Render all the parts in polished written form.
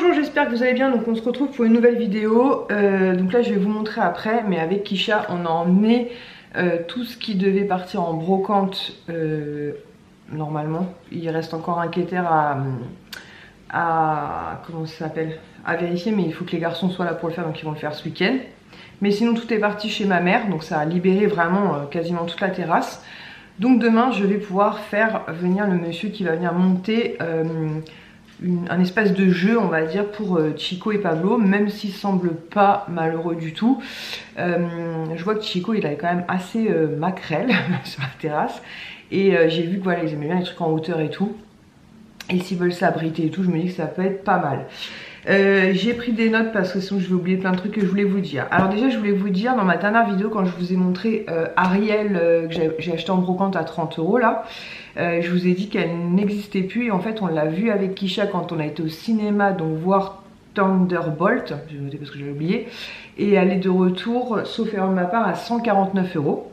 Bonjour, j'espère que vous allez bien. Donc on se retrouve pour une nouvelle vidéo. Donc là je vais vous montrer après, mais avec Kisha on a emmené tout ce qui devait partir en brocante normalement. Il reste encore un quêter à comment ça s'appelle, à vérifier, mais il faut que les garçons soient là pour le faire, donc ils vont le faire ce week-end. Mais sinon tout est parti chez ma mère, donc ça a libéré vraiment quasiment toute la terrasse. Donc demain je vais pouvoir faire venir le monsieur qui va venir monter un espace de jeu, on va dire, pour Chico et Pablo, même s'il semble pas malheureux du tout. Je vois que Chico il est quand même assez maquerelle sur la terrasse, et j'ai vu que voilà, ils aimaient bien les trucs en hauteur et tout, et s'ils veulent s'abriter et tout, je me dis que ça peut être pas mal. J'ai pris des notes parce que sinon je vais oublier plein de trucs que je voulais vous dire. Alors déjà je voulais vous dire, dans ma dernière vidéo quand je vous ai montré Ariel que j'ai acheté en brocante à 30 € là, je vous ai dit qu'elle n'existait plus, et en fait on l'a vue avec Kisha quand on a été au cinéma, donc voir Thunderbolt, j'ai noté parce que j'avais oublié, et elle est de retour, sauf erreur de ma part, à 149 €.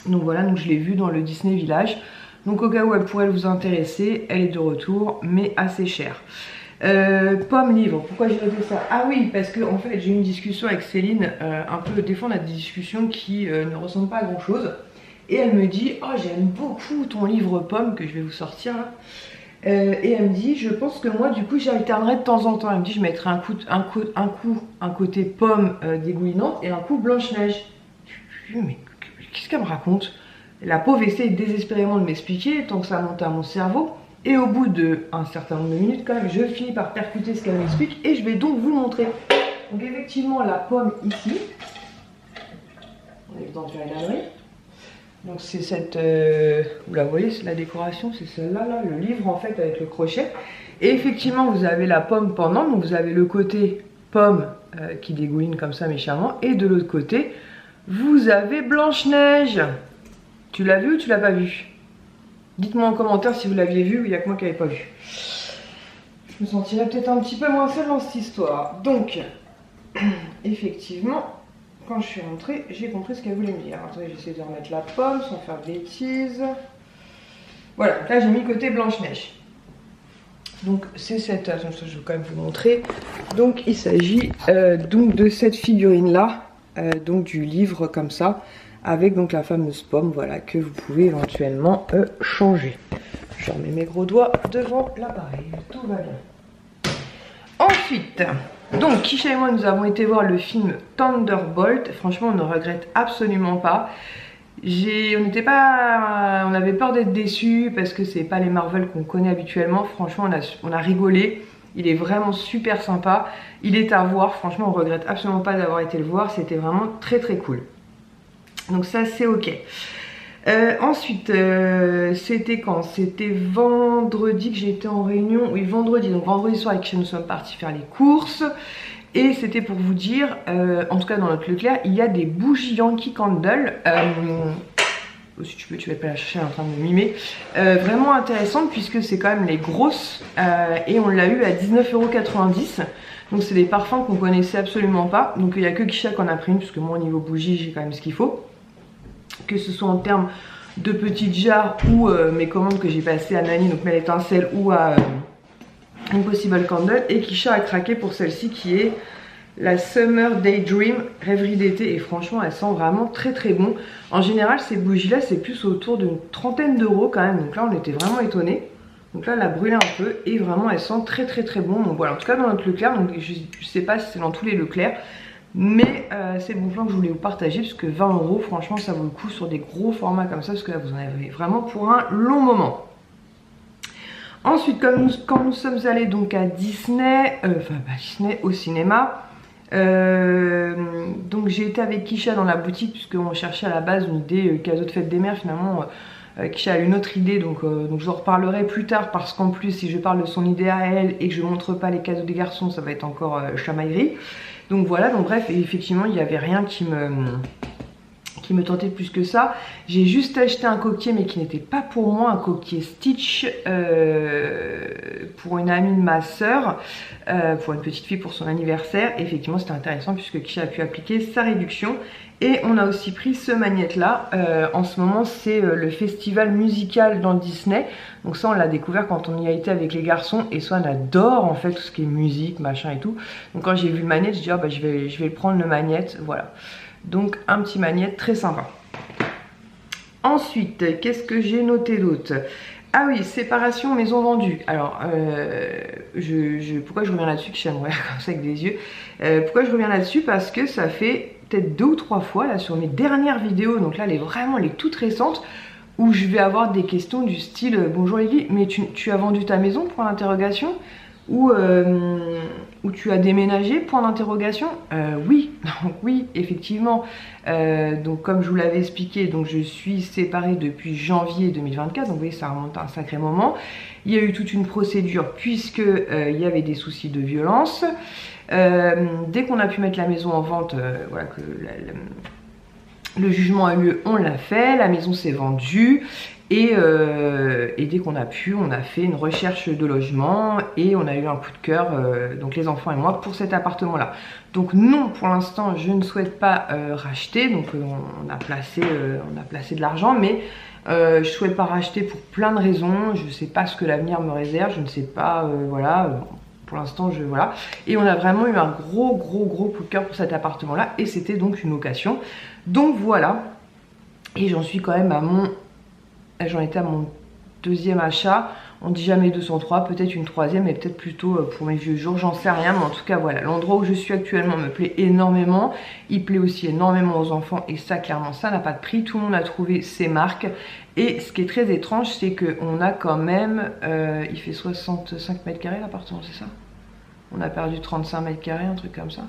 Donc voilà, donc je l'ai vue dans le Disney Village, donc au cas où elle pourrait vous intéresser, elle est de retour mais assez chère. Pomme livre, pourquoi j'ai noté ça? Ah oui, parce que en fait j'ai eu une discussion avec Céline, un peu, des fois on a des discussions qui ne ressemblent pas à grand chose, et elle me dit oh j'aime beaucoup ton livre Pomme que je vais vous sortir là. Et elle me dit je pense que moi du coup j'alternerai de temps en temps. Elle me dit je mettrai un côté Pomme dégoulinante et un coup Blanche-Neige. Je me dis mais qu'est-ce qu'elle me raconte? La pauvre essaie désespérément de m'expliquer tant que ça monte à mon cerveau. Et au bout d'un certain nombre de minutes, quand même, je finis par percuter ce qu'elle m'explique et je vais donc vous montrer. Donc effectivement, la pomme ici, on est dans la galerie. Donc c'est cette, vous la voyez, c'est la décoration, c'est celle-là, là, le livre en fait avec le crochet. Et effectivement, vous avez la pomme pendant, donc vous avez le côté pomme qui dégouline comme ça méchamment, et de l'autre côté, vous avez Blanche-Neige. Tu l'as vu ou tu l'as pas vu? Dites-moi en commentaire si vous l'aviez vu ou il n'y a que moi qui n'avais pas vu. Je me sentirais peut-être un petit peu moins seule dans cette histoire. Donc, effectivement, quand je suis rentrée, j'ai compris ce qu'elle voulait me dire. Attendez, j'essaie de remettre la pomme sans faire de bêtises. Voilà, là j'ai mis côté Blanche-Neige. Donc c'est cette... Attends, je vais quand même vous montrer. Donc il s'agit donc de cette figurine-là, donc du livre comme ça, avec donc la fameuse pomme, voilà, que vous pouvez éventuellement changer. Je remets mes gros doigts devant l'appareil, tout va bien. Ensuite, donc Kisha et moi nous avons été voir le film Thunderbolt. Franchement on ne regrette absolument pas. On avait peur d'être déçus parce que c'est pas les Marvel qu'on connaît habituellement. Franchement on a rigolé. Il est vraiment super sympa. Il est à voir. Franchement on regrette absolument pas d'avoir été le voir. C'était vraiment très très cool. Donc ça c'est ok. Ensuite c'était quand? C'était vendredi que j'étais en réunion. Oui, vendredi. Donc vendredi soir avec Kisha nous sommes partis faire les courses. Et c'était pour vous dire, en tout cas dans notre Leclerc, il y a des bougies Yankee Candle. Si tu veux, tu vas pas la chercher, elle est en train de me mimer. Vraiment intéressante puisque c'est quand même les grosses. Et on l'a eu à 19,90 €. Donc c'est des parfums qu'on connaissait absolument pas. Donc il n'y a que Kisha qu'on a pris une, puisque moi au niveau bougie j'ai quand même ce qu'il faut. Que ce soit en termes de petites jarres ou mes commandes que j'ai passées à Nani, donc Mel Étincelle, ou à Impossible Candle. Et Kisha a craqué pour celle-ci qui est la Summer Daydream, rêverie d'été. Et franchement elle sent vraiment très très bon. En général ces bougies là c'est plus autour d'une trentaine d'euros quand même. Donc là on était vraiment étonnés. Donc là elle a brûlé un peu et vraiment elle sent très très très bon. Donc voilà, en tout cas dans notre Leclerc, donc je sais pas si c'est dans tous les Leclerc, mais c'est le bon plan que je voulais vous partager, parce que 20 € franchement ça vaut le coup sur des gros formats comme ça, parce que là vous en avez vraiment pour un long moment. Ensuite quand nous sommes allés donc à Disney, Disney au cinéma, donc j'ai été avec Kisha dans la boutique puisqu'on cherchait à la base une idée cadeau de fête des mères. Finalement Kisha a une autre idée, donc je en reparlerai plus tard, parce qu'en plus si je parle de son idée à elle et que je montre pas les cadeaux des garçons ça va être encore chamaillerie. Donc voilà, donc bref, et effectivement il n'y avait rien qui me tentait plus que ça. J'ai juste acheté un coquetier mais qui n'était pas pour moi, un coquetier Stitch pour une amie de ma soeur, pour une petite fille pour son anniversaire. Et effectivement c'était intéressant puisque Kisha a pu appliquer sa réduction. Et on a aussi pris ce magnète là, en ce moment c'est le festival musical dans Disney. Donc ça on l'a découvert quand on y a été avec les garçons et ça on adore en fait tout ce qui est musique, machin et tout. Donc quand j'ai vu le magnète, je dis oh, bah, je vais le prendre le magnète, voilà. Donc un petit magnète très sympa. Ensuite, qu'est-ce que j'ai noté d'autre? Ah oui, séparation maison vendue. Alors, pourquoi je reviens là-dessus, que j'aimerais comme ça avec des yeux. Pourquoi je reviens là-dessus? Parce que ça fait peut-être 2 ou 3 fois là sur mes dernières vidéos, donc là vraiment les toutes récentes, où je vais avoir des questions du style bonjour Lily, mais tu as vendu ta maison? Point d'interrogation. Ou tu as déménagé? Point d'interrogation. Oui, donc oui, effectivement. Donc comme je vous l'avais expliqué, donc je suis séparée depuis janvier 2024. Donc vous voyez, ça remonte à un sacré moment. Il y a eu toute une procédure puisque il y avait des soucis de violence. Dès qu'on a pu mettre la maison en vente, voilà que le jugement a eu lieu, on l'a fait. La maison s'est vendue. Et dès qu'on a pu, on a fait une recherche de logement et on a eu un coup de cœur, donc les enfants et moi, pour cet appartement-là. Donc non, pour l'instant, je ne souhaite pas racheter. Donc on a placé de l'argent, mais je ne souhaite pas racheter pour plein de raisons. Je ne sais pas ce que l'avenir me réserve, je ne sais pas, voilà. Pour l'instant, voilà. Et on a vraiment eu un gros coup de cœur pour cet appartement-là et c'était donc une location. Donc voilà. Et j'en suis quand même à j'en étais à mon 2e achat. On dit jamais 203, peut-être une 3e et peut-être plutôt pour mes vieux jours, j'en sais rien. Mais en tout cas voilà, l'endroit où je suis actuellement me plaît énormément. Il plaît aussi énormément aux enfants et ça clairement ça n'a pas de prix. Tout le monde a trouvé ses marques. Et ce qui est très étrange, c'est qu'on a quand même, il fait 65 mètres carrés l'appartement, c'est ça? On a perdu 35 mètres carrés, un truc comme ça.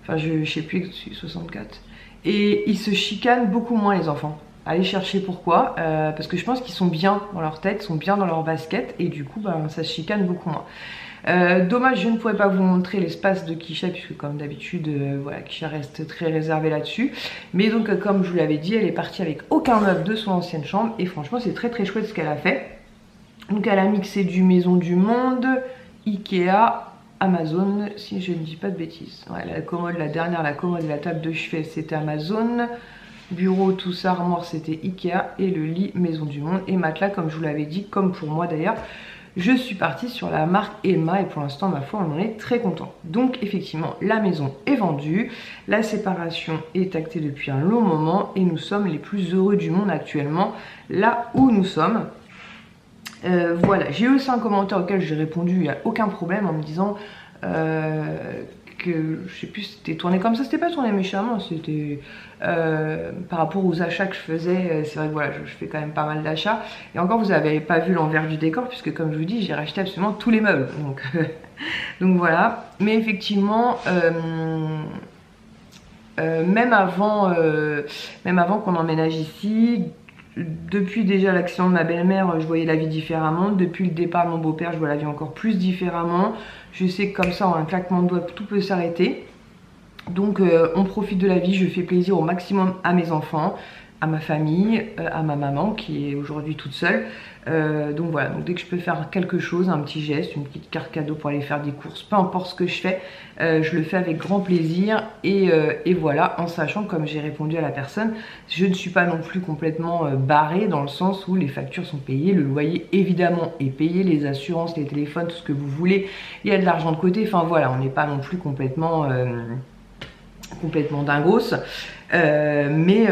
Enfin je sais plus, 64. Et ils se chicanent beaucoup moins les enfants. Allez chercher pourquoi, parce que je pense qu'ils sont bien dans leur tête, sont bien dans leur basket et du coup ben, ça se chicane beaucoup moins. Dommage, je ne pourrais pas vous montrer l'espace de Kisha puisque comme d'habitude, voilà, Kisha reste très réservée là-dessus. Mais donc comme je vous l'avais dit, elle est partie avec aucun meuble de son ancienne chambre et franchement c'est très chouette ce qu'elle a fait. Donc elle a mixé du Maison du Monde, Ikea, Amazon, si je ne dis pas de bêtises. Ouais, la commode, la dernière, la commode et la table de chevet c'était Amazon. Bureau, tout ça, armoire, c'était Ikea et le lit Maison du Monde et matelas, comme je vous l'avais dit, comme pour moi d'ailleurs. Je suis partie sur la marque Emma et pour l'instant, ma foi, on en est très content. Donc effectivement, la maison est vendue, la séparation est actée depuis un long moment et nous sommes les plus heureux du monde actuellement, là où nous sommes. Voilà, j'ai eu aussi un commentaire auquel j'ai répondu, il n'y a aucun problème en me disant que je sais plus, c'était tourné comme ça, c'était pas tourné méchamment, c'était par rapport aux achats que je faisais. C'est vrai que voilà, je fais quand même pas mal d'achats et encore vous n'avez pas vu l'envers du décor puisque comme je vous dis j'ai racheté absolument tous les meubles donc, donc voilà. Mais effectivement même avant qu'on emménage ici, depuis déjà l'accident de ma belle-mère, je voyais la vie différemment. Depuis le départ de mon beau-père, je vois la vie encore plus différemment. Je sais que comme ça, en un claquement de doigts, tout peut s'arrêter. Donc on profite de la vie, je fais plaisir au maximum à mes enfants, à ma famille, à ma maman qui est aujourd'hui toute seule. Donc voilà, donc dès que je peux faire quelque chose, un petit geste, une petite carte cadeau pour aller faire des courses, peu importe ce que je fais, je le fais avec grand plaisir. Et voilà, en sachant, comme j'ai répondu à la personne, je ne suis pas non plus complètement barrée dans le sens où les factures sont payées, le loyer évidemment est payé, les assurances, les téléphones, tout ce que vous voulez, il y a de l'argent de côté. Enfin voilà, on n'est pas non plus complètement dingos. Mais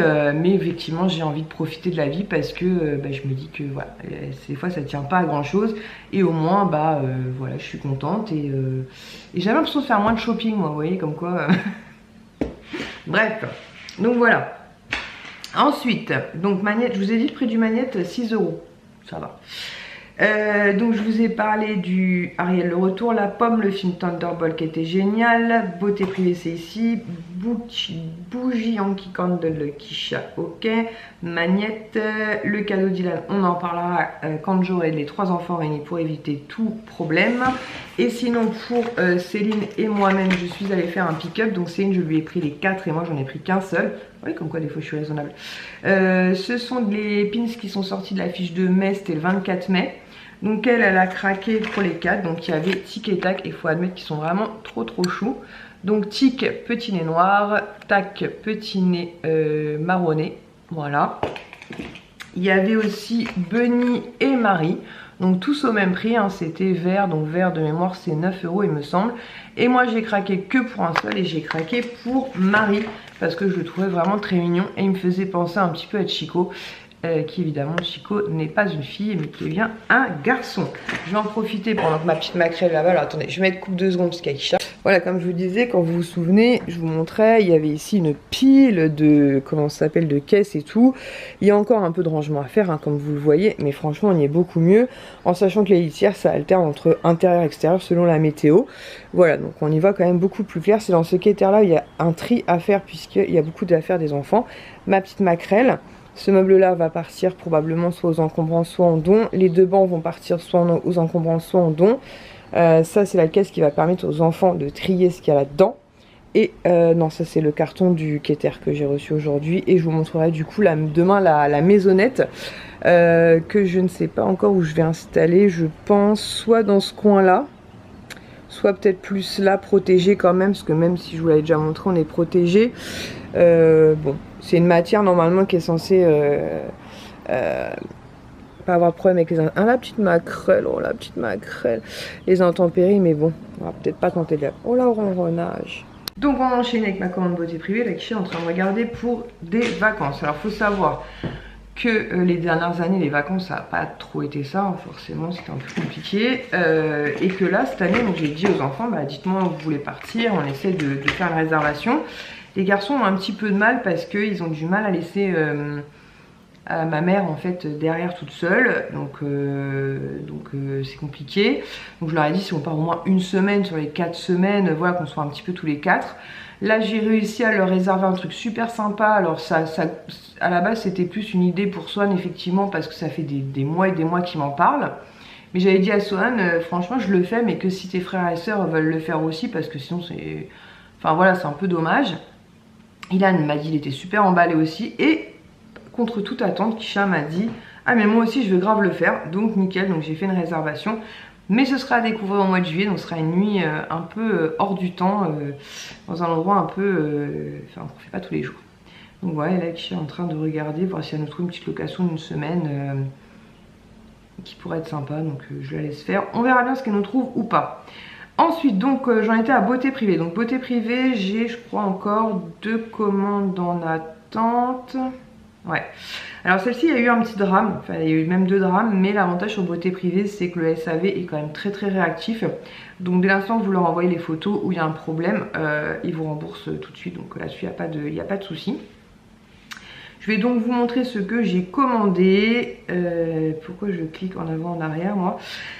effectivement j'ai envie de profiter de la vie parce que je me dis que voilà, des fois ça tient pas à grand chose et au moins voilà, je suis contente et j'avais l'impression de faire moins de shopping moi, vous voyez, comme quoi bref, donc voilà. Ensuite, donc magnète, je vous ai dit le prix du magnète 6 €, ça va. Donc je vous ai parlé du Ariel le retour, la pomme, le film Thunderbolt qui était génial, beauté privée c'est ici, bougie Yankee Candle Kisha, ok. Magnette, le cadeau d'Ilan, on en parlera quand j'aurai les 3 enfants réunis pour éviter tout problème. Et sinon pour Céline et moi-même, je suis allée faire un pick-up. Donc Céline, je lui ai pris les 4 et moi j'en ai pris qu'un seul. Oui, comme quoi des fois je suis raisonnable. Ce sont les pins qui sont sortis de la fiche de mai, c'était le 24 mai. Donc elle a craqué pour les 4. Donc il y avait tic et tac. Il faut admettre qu'ils sont vraiment trop choux. Donc tic, petit nez noir. Tac, petit nez marronné. Voilà. Il y avait aussi Bunny et Marie. Donc tous au même prix. Hein. C'était vert. Donc vert de mémoire c'est 9 € il me semble. Et moi j'ai craqué que pour un seul. Et j'ai craqué pour Marie. Parce que je le trouvais vraiment très mignon. Et il me faisait penser un petit peu à Chico. Qui évidemment Chico n'est pas une fille mais qui est bien un garçon. Je vais en profiter pendant que ma petite maquerelle là-bas. Alors attendez, je vais mettre coupe 2 secondes parce qu'Aïcha. Voilà, comme je vous disais, quand vous vous souvenez, je vous montrais, il y avait ici une pile de, comment ça s'appelle, de caisses et tout. Il y a encore un peu de rangement à faire, hein, comme vous le voyez, mais franchement on y est beaucoup mieux, en sachant que les litières ça alterne entre intérieur et extérieur selon la météo. Voilà, donc on y va quand même beaucoup plus clair. C'est dans ce quai-terre là, il y a un tri à faire puisqu'il y a beaucoup d'affaires des enfants. Ma petite maquerelle. Ce meuble-là va partir probablement soit aux encombrants, soit en don. Les 2 bancs vont partir soit aux encombrants, soit en don. Ça, c'est la caisse qui va permettre aux enfants de trier ce qu'il y a là-dedans. Et non, ça, c'est le carton du quai-terre que j'ai reçu aujourd'hui. Et je vous montrerai du coup demain la maisonnette que je ne sais pas encore où je vais installer. Je pense soit dans ce coin-là, soit peut-être plus là, protégé quand même. Parce que même si je vous l'avais déjà montré, on est protégé. Bon, c'est une matière normalement qui est censée pas avoir de problème avec les la petite maquerelle, oh la petite maquerelle, les intempéries, mais bon, on va peut-être pas tenter de la... Oh là, ronronnage. Donc on enchaîne avec ma commande beauté privée, là qui je suis en train de regarder pour des vacances. Alors faut savoir que les dernières années, les vacances, ça n'a pas trop été ça, hein, forcément, c'était un peu compliqué. Et que là, cette année, j'ai dit aux enfants, bah, dites-moi où vous voulez partir, on essaie de faire une réservation. Les garçons ont un petit peu de mal parce qu'ils ont du mal à laisser ma mère en fait derrière toute seule. Donc c'est compliqué. Donc je leur ai dit si on part au moins une semaine sur les 4 semaines, voilà, qu'on soit un petit peu tous les 4. Là j'ai réussi à leur réserver un truc super sympa. Alors ça à la base c'était plus une idée pour Swan effectivement parce que ça fait des mois et des mois qu'ils m'en parlent. Mais j'avais dit à Swan, franchement je le fais mais que si tes frères et sœurs veulent le faire aussi parce que sinon c'est... Enfin voilà, c'est un peu dommage. Ilan m'a dit qu'il était super emballé aussi. Et contre toute attente, Kisha m'a dit ah mais moi aussi je veux grave le faire. Donc nickel, donc j'ai fait une réservation. Mais ce sera à découvrir au mois de juillet. Donc ce sera une nuit un peu hors du temps. Dans un endroit un peu... Enfin on ne fait pas tous les jours. Donc voilà, là Kisha est en train de regarder. Voir si elle nous trouve une petite location d'une semaine. Qui pourrait être sympa. Donc je la laisse faire. On verra bien ce qu'elle nous trouve ou pas. Ensuite, donc, j'en étais à beauté privée. Donc, beauté privée, j'ai, je crois, encore 2 commandes en attente. Ouais. Alors, celle-ci, il y a eu un petit drame. Enfin, il y a eu même 2 drames. Mais l'avantage sur beauté privée, c'est que le SAV est quand même très, très réactif. Donc, dès l'instant que vous leur envoyez les photos où il y a un problème, ils vous remboursent tout de suite. Donc, là-dessus, il n'y a pas de souci. Je vais donc vous montrer ce que j'ai commandé. Pourquoi je clique en avant, en arrière, moi?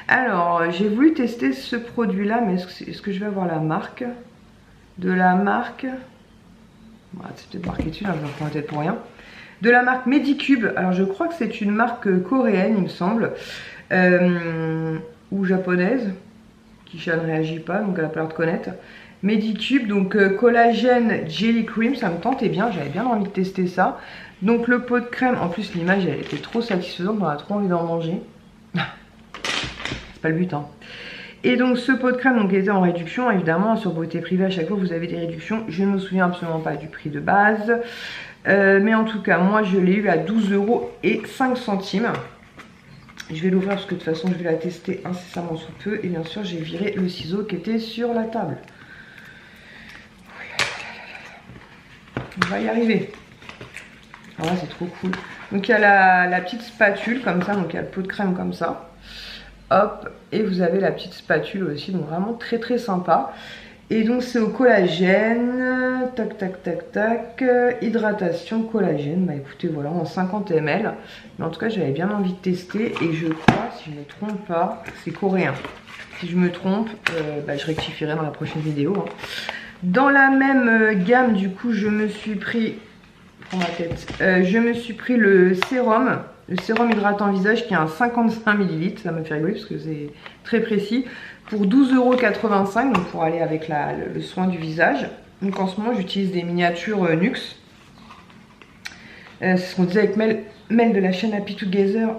Alors, j'ai voulu tester ce produit-là, mais est-ce que je vais avoir la marque? De la marque... Voilà, c'est peut-être marqué dessus, là, je me prends la tête pour rien. De la marque Medicube. Alors, je crois que c'est une marque coréenne, il me semble. Ou japonaise. Kisha ne réagit pas, donc elle a pas l'air de connaître. Medicube, donc collagène jelly cream, ça me tentait bien, j'avais bien envie de tester ça. Donc le pot de crème, en plus l'image elle était trop satisfaisante, on a trop envie d'en manger. C'est pas le but hein. Et donc ce pot de crème donc était en réduction, évidemment sur beauté privée à chaque fois vous avez des réductions. Je ne me souviens absolument pas du prix de base. Mais en tout cas moi je l'ai eu à 12,05 €. Je vais l'ouvrir parce que de toute façon je vais la tester incessamment sous peu. Et bien sûr j'ai viré le ciseau qui était sur la table. On va y arriver. Alors là c'est trop cool. Donc il y a la petite spatule comme ça. Donc il y a le pot de crème comme ça. Hop. Et vous avez la petite spatule aussi. Donc vraiment très très sympa. Et donc c'est au collagène. Tac tac tac tac. Hydratation collagène. Bah écoutez voilà en 50 ml. Mais en tout cas j'avais bien envie de tester. Et je crois si je ne me trompe pas c'est coréen. Si je me trompe bah, je rectifierai dans la prochaine vidéo hein. Dans la même gamme, du coup, je me suis pris... Prends ma tête. Je me suis pris le sérum hydratant visage qui est un 55 ml. Ça me fait rigoler parce que c'est très précis. Pour 12,85 €, donc pour aller avec le soin du visage. Donc en ce moment, j'utilise des miniatures Nuxe. C'est ce qu'on disait avec Mel de la chaîne Happy Together.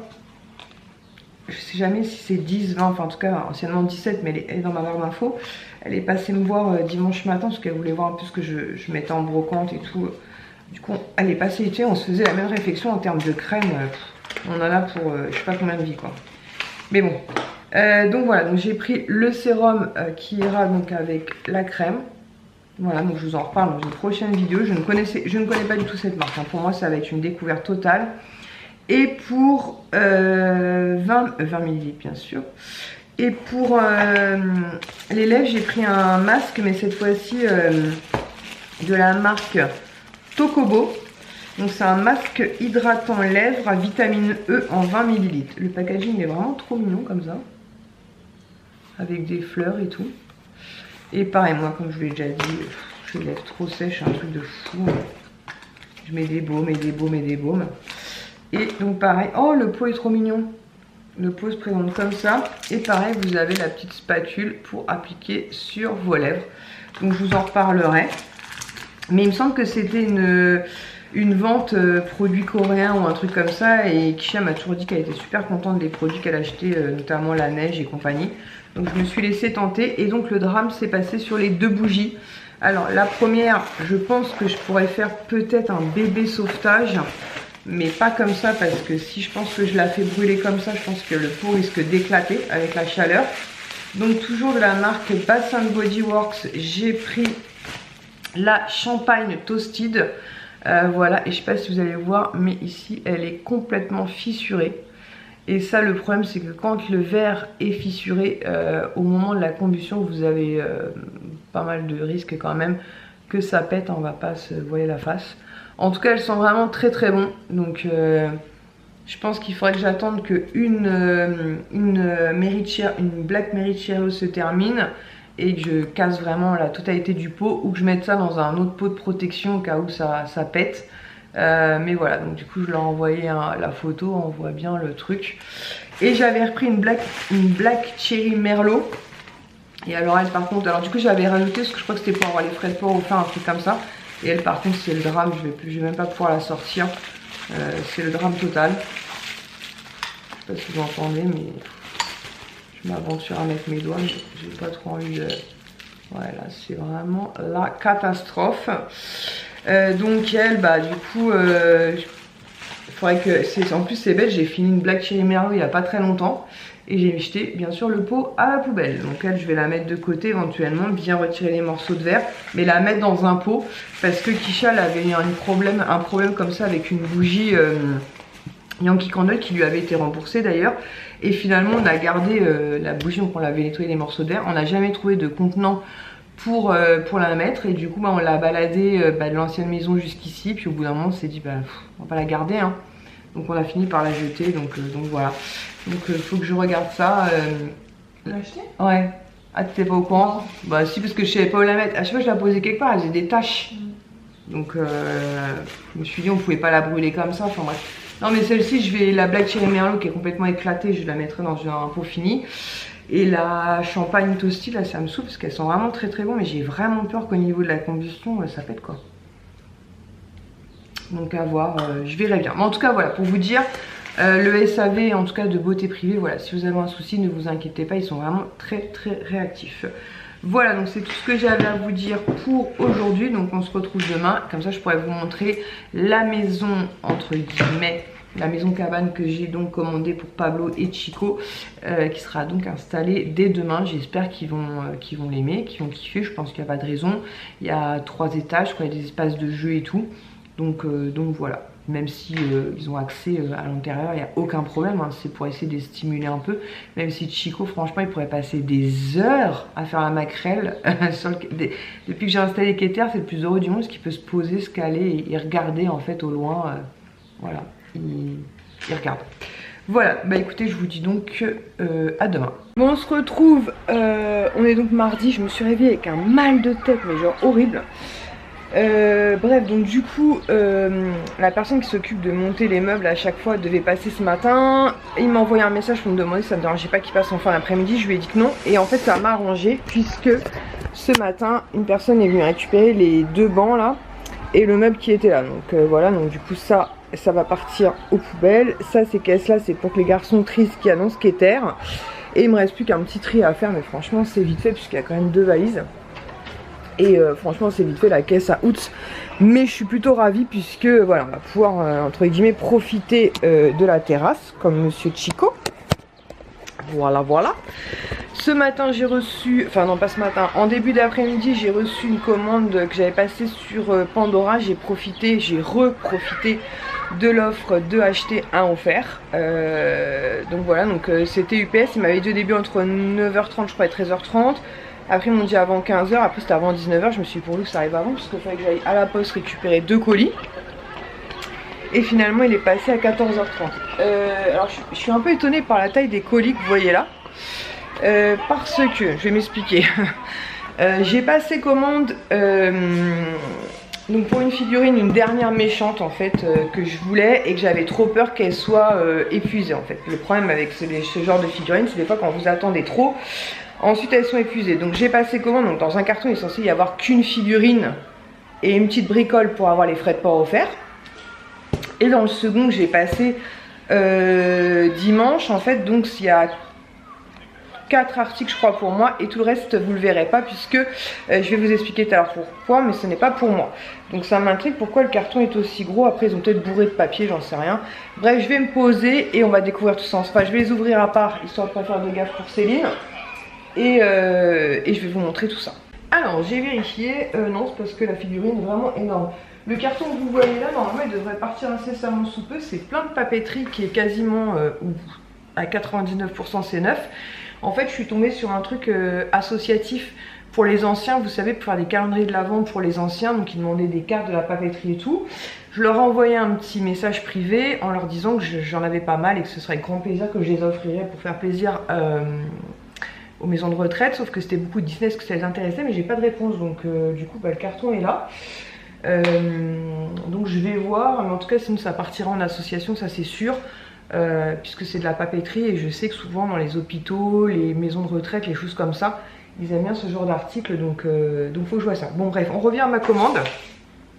Je sais jamais si c'est 10, 20, enfin en tout cas anciennement 17, mais elle est dans ma barre d'infos. Elle est passée me voir dimanche matin parce qu'elle voulait voir un peu ce que je mettais en brocante et tout. Du coup, elle est passée on se faisait la même réflexion en termes de crème. On en a pour je sais pas combien de vies quoi. Mais bon. Donc voilà, donc j'ai pris le sérum qui ira donc avec la crème. Voilà, donc je vous en reparle dans une prochaine vidéo. Je ne connais pas du tout cette marque. Hein. Pour moi, ça va être une découverte totale. Et pour 20 ml bien sûr. Et pour les lèvres, j'ai pris un masque, mais cette fois-ci de la marque Tokobo. Donc c'est un masque hydratant lèvres à vitamine E en 20 ml. Le packaging est vraiment trop mignon comme ça. Avec des fleurs et tout. Et pareil, moi comme je vous l'ai déjà dit, j'ai les lèvres trop sèches, un truc de fou. Je mets des baumes et des baumes et des baumes. Et donc pareil, oh le pot est trop mignon. Le pot se présente comme ça. Et pareil, vous avez la petite spatule pour appliquer sur vos lèvres. Donc je vous en reparlerai. Mais il me semble que c'était une vente produits coréens ou un truc comme ça. Et Kisha m'a toujours dit qu'elle était super contente des produits qu'elle achetait, notamment la neige et compagnie. Donc je me suis laissée tenter. Et donc le drame s'est passé sur les deux bougies. Alors la première, je pense que je pourrais faire peut-être un bébé sauvetage. Mais pas comme ça parce que si je pense que je la fais brûler comme ça, je pense que le pot risque d'éclater avec la chaleur. Donc toujours de la marque Bath & Body Works, j'ai pris la Champagne Toasted. Voilà, et je sais pas si vous allez voir, mais ici elle est complètement fissurée. Et ça, le problème c'est que quand le verre est fissuré, au moment de la combustion, vous avez pas mal de risques quand même que ça pète, on va pas se voiler la face. En tout cas, elles sont vraiment très très bon. Donc, je pense qu'il faudrait que j'attende qu'une Black Mary Cherry se termine et que je casse vraiment la totalité du pot ou que je mette ça dans un autre pot de protection au cas où ça pète. Mais voilà, donc du coup, je leur ai envoyé la photo, on voit bien le truc. Et j'avais repris une Black Cherry Merlot. Et alors elle, par contre, alors du coup, j'avais rajouté parce que je crois que c'était pour avoir les frais de port ou faire un truc comme ça. Et elle par contre c'est le drame, je vais même pas pouvoir la sortir. C'est le drame total. Je sais pas si vous entendez mais je m'aventure à mettre mes doigts mais j'ai pas trop envie de... Voilà, c'est vraiment la catastrophe. Donc elle, bah du coup, il faudrait que... En plus c'est bête, j'ai fini une Black Cherry Merlot il y a pas très longtemps. Et j'ai jeté bien sûr le pot à la poubelle. Donc elle, je vais la mettre de côté éventuellement, bien retirer les morceaux de verre, mais la mettre dans un pot parce que Kisha elle avait eu un problème comme ça avec une bougie Yankee Candle qui lui avait été remboursée d'ailleurs. Et finalement on a gardé la bougie, donc on l'avait nettoyé les morceaux de verre. On n'a jamais trouvé de contenant pour la mettre et du coup bah, on l'a baladée de l'ancienne maison jusqu'ici. Puis au bout d'un moment on s'est dit bah on va pas la garder hein. Donc on a fini par la jeter, donc voilà. Donc il faut que je regarde ça. Tu l'as acheté? Ouais. Ah, t'étais pas au courant? Bah si, parce que je savais pas où la mettre. À chaque fois je la posais quelque part, elle faisait des taches. Donc je me suis dit on pouvait pas la brûler comme ça, enfin bref. Non mais celle-ci, la Black Cherry Merlot qui est complètement éclatée, je la mettrai dans un pot fini. Et la Champagne Toasted, là ça me saoule parce qu'elles sont vraiment très très bonnes. Mais j'ai vraiment peur qu'au niveau de la combustion, ça pète quoi. Donc à voir, je verrai bien. Mais en tout cas voilà, pour vous dire, le SAV en tout cas de beauté privée, voilà, si vous avez un souci, ne vous inquiétez pas, ils sont vraiment très très réactifs. Voilà, donc c'est tout ce que j'avais à vous dire pour aujourd'hui. Donc on se retrouve demain, comme ça je pourrais vous montrer la maison entre guillemets, la maison cabane que j'ai donc commandée pour Pablo et Chico, qui sera donc installée dès demain. J'espère qu'ils vont l'aimer, qu'ils vont kiffer, je pense qu'il n'y a pas de raison. Il y a 3 étages, il y a des espaces de jeu et tout. Donc voilà, même si ils ont accès à l'intérieur, il n'y a aucun problème, hein. C'est pour essayer de les stimuler un peu. Même si Chico, franchement, il pourrait passer des heures à faire la maquerelle. Depuis que j'ai installé Keter, c'est le plus heureux du monde, parce qu'il peut se poser, se caler et regarder en fait au loin. Voilà, il regarde. Voilà, bah écoutez, je vous dis donc à demain. Bon, on se retrouve, on est donc mardi, je me suis réveillée avec un mal de tête, mais genre horrible. Bref, donc du coup, la personne qui s'occupe de monter les meubles à chaque fois devait passer ce matin. Il m'a envoyé un message pour me demander si ça me dérangeait pas qu'il passe en fin d'après-midi. Je lui ai dit que non, et en fait ça m'a arrangé puisque ce matin, une personne est venue récupérer les 2 bancs là et le meuble qui était là. Donc voilà, donc du coup ça va partir aux poubelles. Ça, ces caisses là, c'est pour que les garçons trient ce qui annonce qu'éther. Et il me reste plus qu'un petit tri à faire, mais franchement c'est vite fait puisqu'il y a quand même 2 valises. Et franchement c'est vite fait, la caisse à août. Mais je suis plutôt ravie puisque voilà, on va pouvoir entre guillemets profiter de la terrasse comme monsieur Chico. Voilà, voilà. Ce matin j'ai reçu, enfin non pas ce matin, en début d'après-midi j'ai reçu une commande que j'avais passée sur Pandora. J'ai reprofité de l'offre de acheter un offert. Donc voilà, donc c'était UPS, il m'avait dit au début entre 9h30 je crois et 13h30. Après ils m'ont dit avant 15h, après c'était avant 19h, je me suis dit pourvu que ça arrive avant parce qu'il fallait que j'aille à la poste récupérer 2 colis. Et finalement il est passé à 14h30. Alors je suis un peu étonnée par la taille des colis que vous voyez là. Parce que, je vais m'expliquer. J'ai passé commande donc pour une figurine, une dernière méchante en fait que je voulais et que j'avais trop peur qu'elle soit épuisée en fait. Le problème avec ce genre de figurines, c'est des fois quand vous attendez trop, ensuite elles sont épuisées. Donc j'ai passé commande, donc dans un carton il est censé y avoir qu'une figurine et une petite bricole pour avoir les frais de port offerts. Et dans le second que j'ai passé dimanche en fait, donc il y a 4 articles je crois pour moi et tout le reste vous le verrez pas puisque je vais vous expliquer tout à l'heure pourquoi, mais ce n'est pas pour moi. Donc ça m'intrigue pourquoi le carton est aussi gros. Après ils ont peut-être bourré de papier, j'en sais rien. Bref, je vais me poser et on va découvrir tout ça. Enfin je vais les ouvrir à part histoire de pas faire de gaffe pour Céline et je vais vous montrer tout ça. Alors j'ai vérifié, non c'est parce que la figurine est vraiment énorme. Le carton que vous voyez là, normalement il devrait partir incessamment sous peu. C'est plein de papeterie qui est quasiment à 99% c'est neuf. En fait je suis tombée sur un truc associatif pour les anciens, vous savez, pour faire des calendriers de l'Avent pour les anciens, donc ils demandaient des cartes, de la papeterie et tout. Je leur ai envoyé un petit message privé en leur disant que j'en avais pas mal et que ce serait avec grand plaisir que je les offrirais pour faire plaisir aux maisons de retraite, sauf que c'était beaucoup de Disney, ce que ça les intéressait, mais j'ai pas de réponse, donc du coup bah, le carton est là. Donc je vais voir, mais en tout cas sinon ça partira en association, ça c'est sûr. Puisque c'est de la papeterie et je sais que souvent dans les hôpitaux, les maisons de retraite, les choses comme ça, ils aiment bien ce genre d'article, donc faut que je vois ça. Bon bref, on revient à ma commande.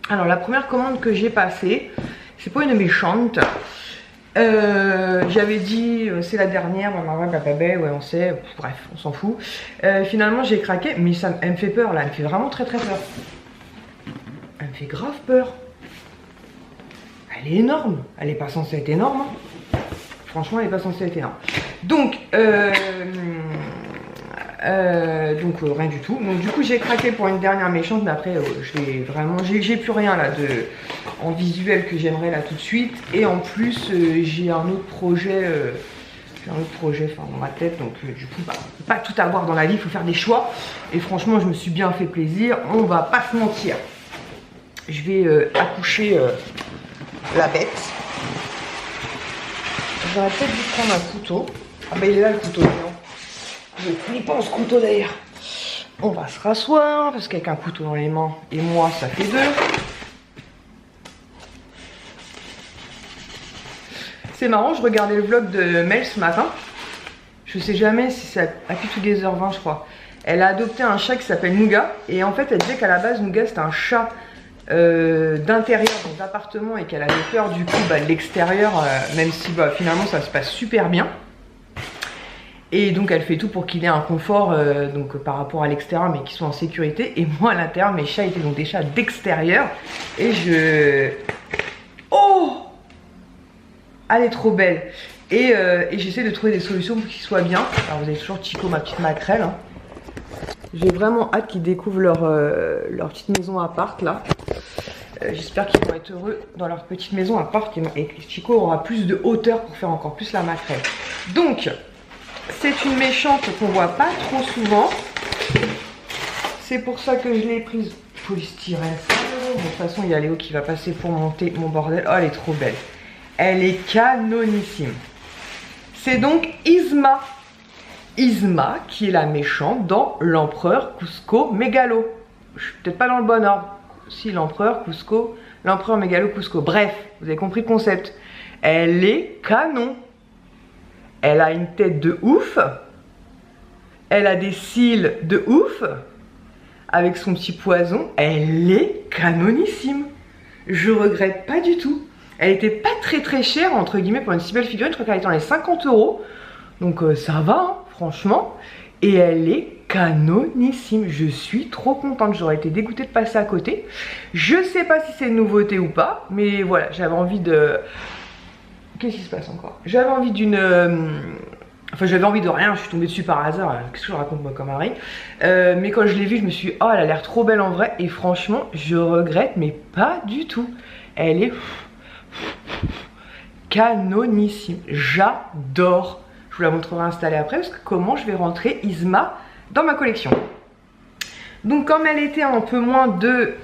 Alors la première commande que j'ai passée, c'est pas une méchante. J'avais dit c'est la dernière, ouais on sait, bref on s'en fout. Finalement j'ai craqué, mais elle me fait peur là, elle me fait vraiment très peur. Elle me fait grave peur. Elle est énorme, elle est pas censée être énorme hein. Franchement elle est pas censée être énorme. Donc rien du tout. Donc du coup j'ai craqué pour une dernière méchante, mais après j'ai plus rien là en visuel que j'aimerais là tout de suite. Et en plus j'ai un autre projet dans ma tête, donc du coup bah, pas tout avoir dans la vie, il faut faire des choix. Et franchement je me suis bien fait plaisir, on va pas se mentir. Je vais accoucher la bête. J'aurais peut-être dû prendre un couteau. Ah bah il est là le couteau d'ailleurs. Je flippant ce couteau d'ailleurs. On va se rasseoir parce qu'avec un couteau dans les mains et moi ça fait 2. C'est marrant, je regardais le vlog de Mel ce matin. Je sais jamais si c'est Happy Together 20 je crois. Elle a adopté un chat qui s'appelle Nougat. Et en fait elle disait qu'à la base Nougat c'était un chat d'intérieur, donc d'appartement, et qu'elle avait peur du coup bah, de l'extérieur, même si bah, finalement ça se passe super bien. Et donc elle fait tout pour qu'il ait un confort donc par rapport à l'extérieur, mais qu'il soit en sécurité. Et moi à l'intérieur, mes chats étaient donc des chats d'extérieur. Et oh, elle est trop belle. Et j'essaie de trouver des solutions pour qu'il soit bien. Alors vous avez toujours Chico, ma petite maquerelle hein. J'ai vraiment hâte qu'ils découvrent leur petite maison appart là. J'espère qu'ils vont être heureux dans leur petite maison appart et que Chico aura plus de hauteur pour faire encore plus la maquerelle. Donc c'est une méchante qu'on voit pas trop souvent. C'est pour ça que je l'ai prise polystyrène. De toute façon il y a Léo qui va passer pour monter mon bordel. Oh elle est trop belle. Elle est canonissime. C'est donc Yzma. Yzma qui est la méchante dans l'empereur Kuzco Mégalo. Je suis peut-être pas dans le bon ordre. Si, l'empereur Kuzco, l'empereur Mégalo Kuzco. Bref, vous avez compris le concept. Elle est canon. Elle a une tête de ouf. Elle a des cils de ouf. Avec son petit poison, elle est canonissime. Je regrette pas du tout. Elle était pas très chère, entre guillemets, pour une si belle figurine. Je crois qu'elle était dans les 50 €. Donc ça va, hein, franchement. Et elle est canonissime. Je suis trop contente. J'aurais été dégoûtée de passer à côté. Je sais pas si c'est une nouveauté ou pas. Mais voilà, j'avais envie de... Qu'est-ce qui se passe encore? J'avais envie d'une... Enfin, j'avais envie de rien, je suis tombée dessus par hasard. Qu'est-ce que je raconte moi comme Harry? Mais quand je l'ai vue, je me suis dit, oh, elle a l'air trop belle en vrai. Et franchement, je regrette, mais pas du tout. Elle est canonissime. J'adore. Je vous la montrerai installée après, parce que comment je vais rentrer Yzma dans ma collection. Donc, comme elle était un peu moins de...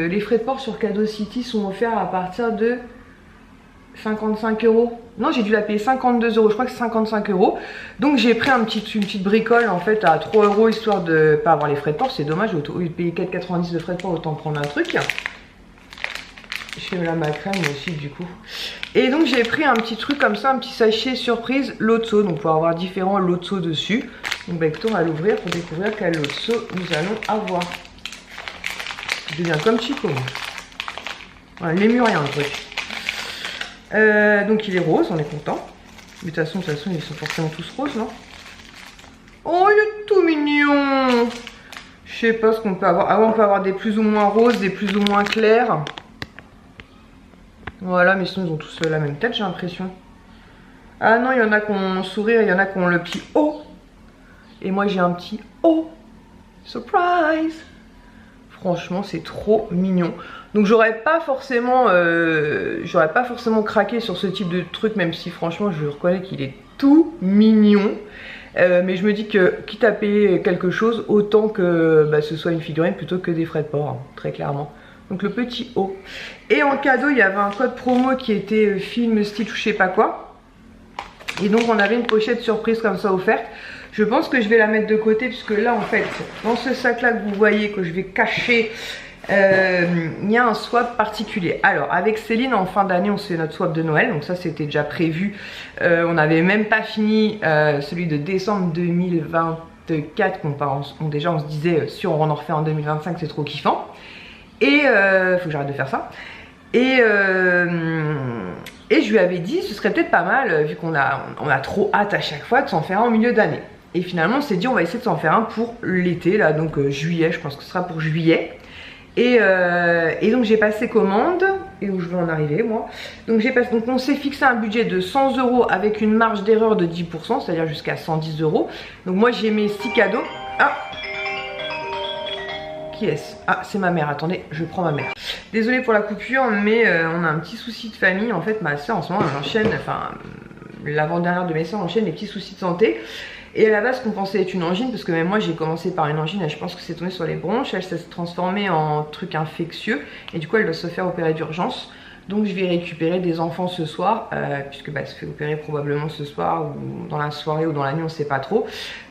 les frais de port sur Cadeau City sont offerts à partir de 55 €. Non, j'ai dû la payer 52 €. Je crois que c'est 55 €. Donc j'ai pris une petite bricole en fait à 3 € histoire de pas avoir les frais de port. C'est dommage, au lieu de payer 4,90 € de frais de port, autant prendre un truc. Je fais là ma crème aussi du coup. Et donc j'ai pris un petit truc comme ça, un petit sachet surprise Lotso. Donc pour avoir différents Lotso dessus. Donc bah écoutez, on va l'ouvrir pour découvrir quel Lotso nous allons avoir. Je deviens comme Chico. Voilà, il n'est mieux rien le truc. Donc il est rose, on est content. Mais de toute façon, ils sont forcément tous roses, non? Oh, il est tout mignon. Je sais pas ce qu'on peut avoir. Ah ouais, on peut avoir des plus ou moins roses, des plus ou moins clairs. Voilà, mais sinon ils ont tous la même tête, j'ai l'impression. Ah non, il y en a qui ont un sourire, il y en a qui ont le petit O. Et moi j'ai un petit O. Surprise! Franchement, c'est trop mignon. Donc j'aurais pas forcément craqué sur ce type de truc, même si franchement je reconnais qu'il est tout mignon. Mais je me dis que quitte à payer quelque chose, autant que bah, ce soit une figurine plutôt que des frais de port, hein, très clairement. Donc le petit O. Et en cadeau, il y avait un code promo qui était film Stitch ou je sais pas quoi. Et donc on avait une pochette surprise comme ça offerte. Je pense que je vais la mettre de côté puisque là en fait, dans ce sac là que vous voyez, que je vais cacher, il y a un swap particulier. Alors avec Céline en fin d'année on se fait notre swap de Noël, donc ça c'était déjà prévu. On n'avait même pas fini celui de décembre 2024, déjà on se disait si on en refait en 2025 c'est trop kiffant. Et faut que j'arrête de faire ça. Et je lui avais dit ce serait peut-être pas mal, vu qu'on a trop hâte à chaque fois de s'en faire un au milieu d'année. Et finalement on s'est dit on va essayer de s'en faire un pour l'été là, donc juillet, je pense que ce sera pour juillet. Et donc j'ai passé commande, et où je vais en arriver moi. Donc on s'est fixé un budget de 100 € avec une marge d'erreur de 10%, c'est-à-dire jusqu'à 110 €. Donc moi j'ai mes 6 cadeaux. Ah, qui est-ce? Ah, c'est ma mère, attendez, je prends ma mère. Désolée pour la coupure, mais on a un petit souci de famille. En fait ma soeur en ce moment elle enchaîne, enfin l'avant-dernière de mes soeurs enchaîne les petits soucis de santé. Et à la base, qu'on pensait être une angine, parce que même moi j'ai commencé par une angine et je pense que c'est tombé sur les bronches, elle s'est transformée en truc infectieux et du coup elle doit se faire opérer d'urgence. Donc je vais récupérer des enfants ce soir, puisque bah, elle se fait opérer probablement ce soir ou dans la soirée ou dans la nuit, on ne sait pas trop.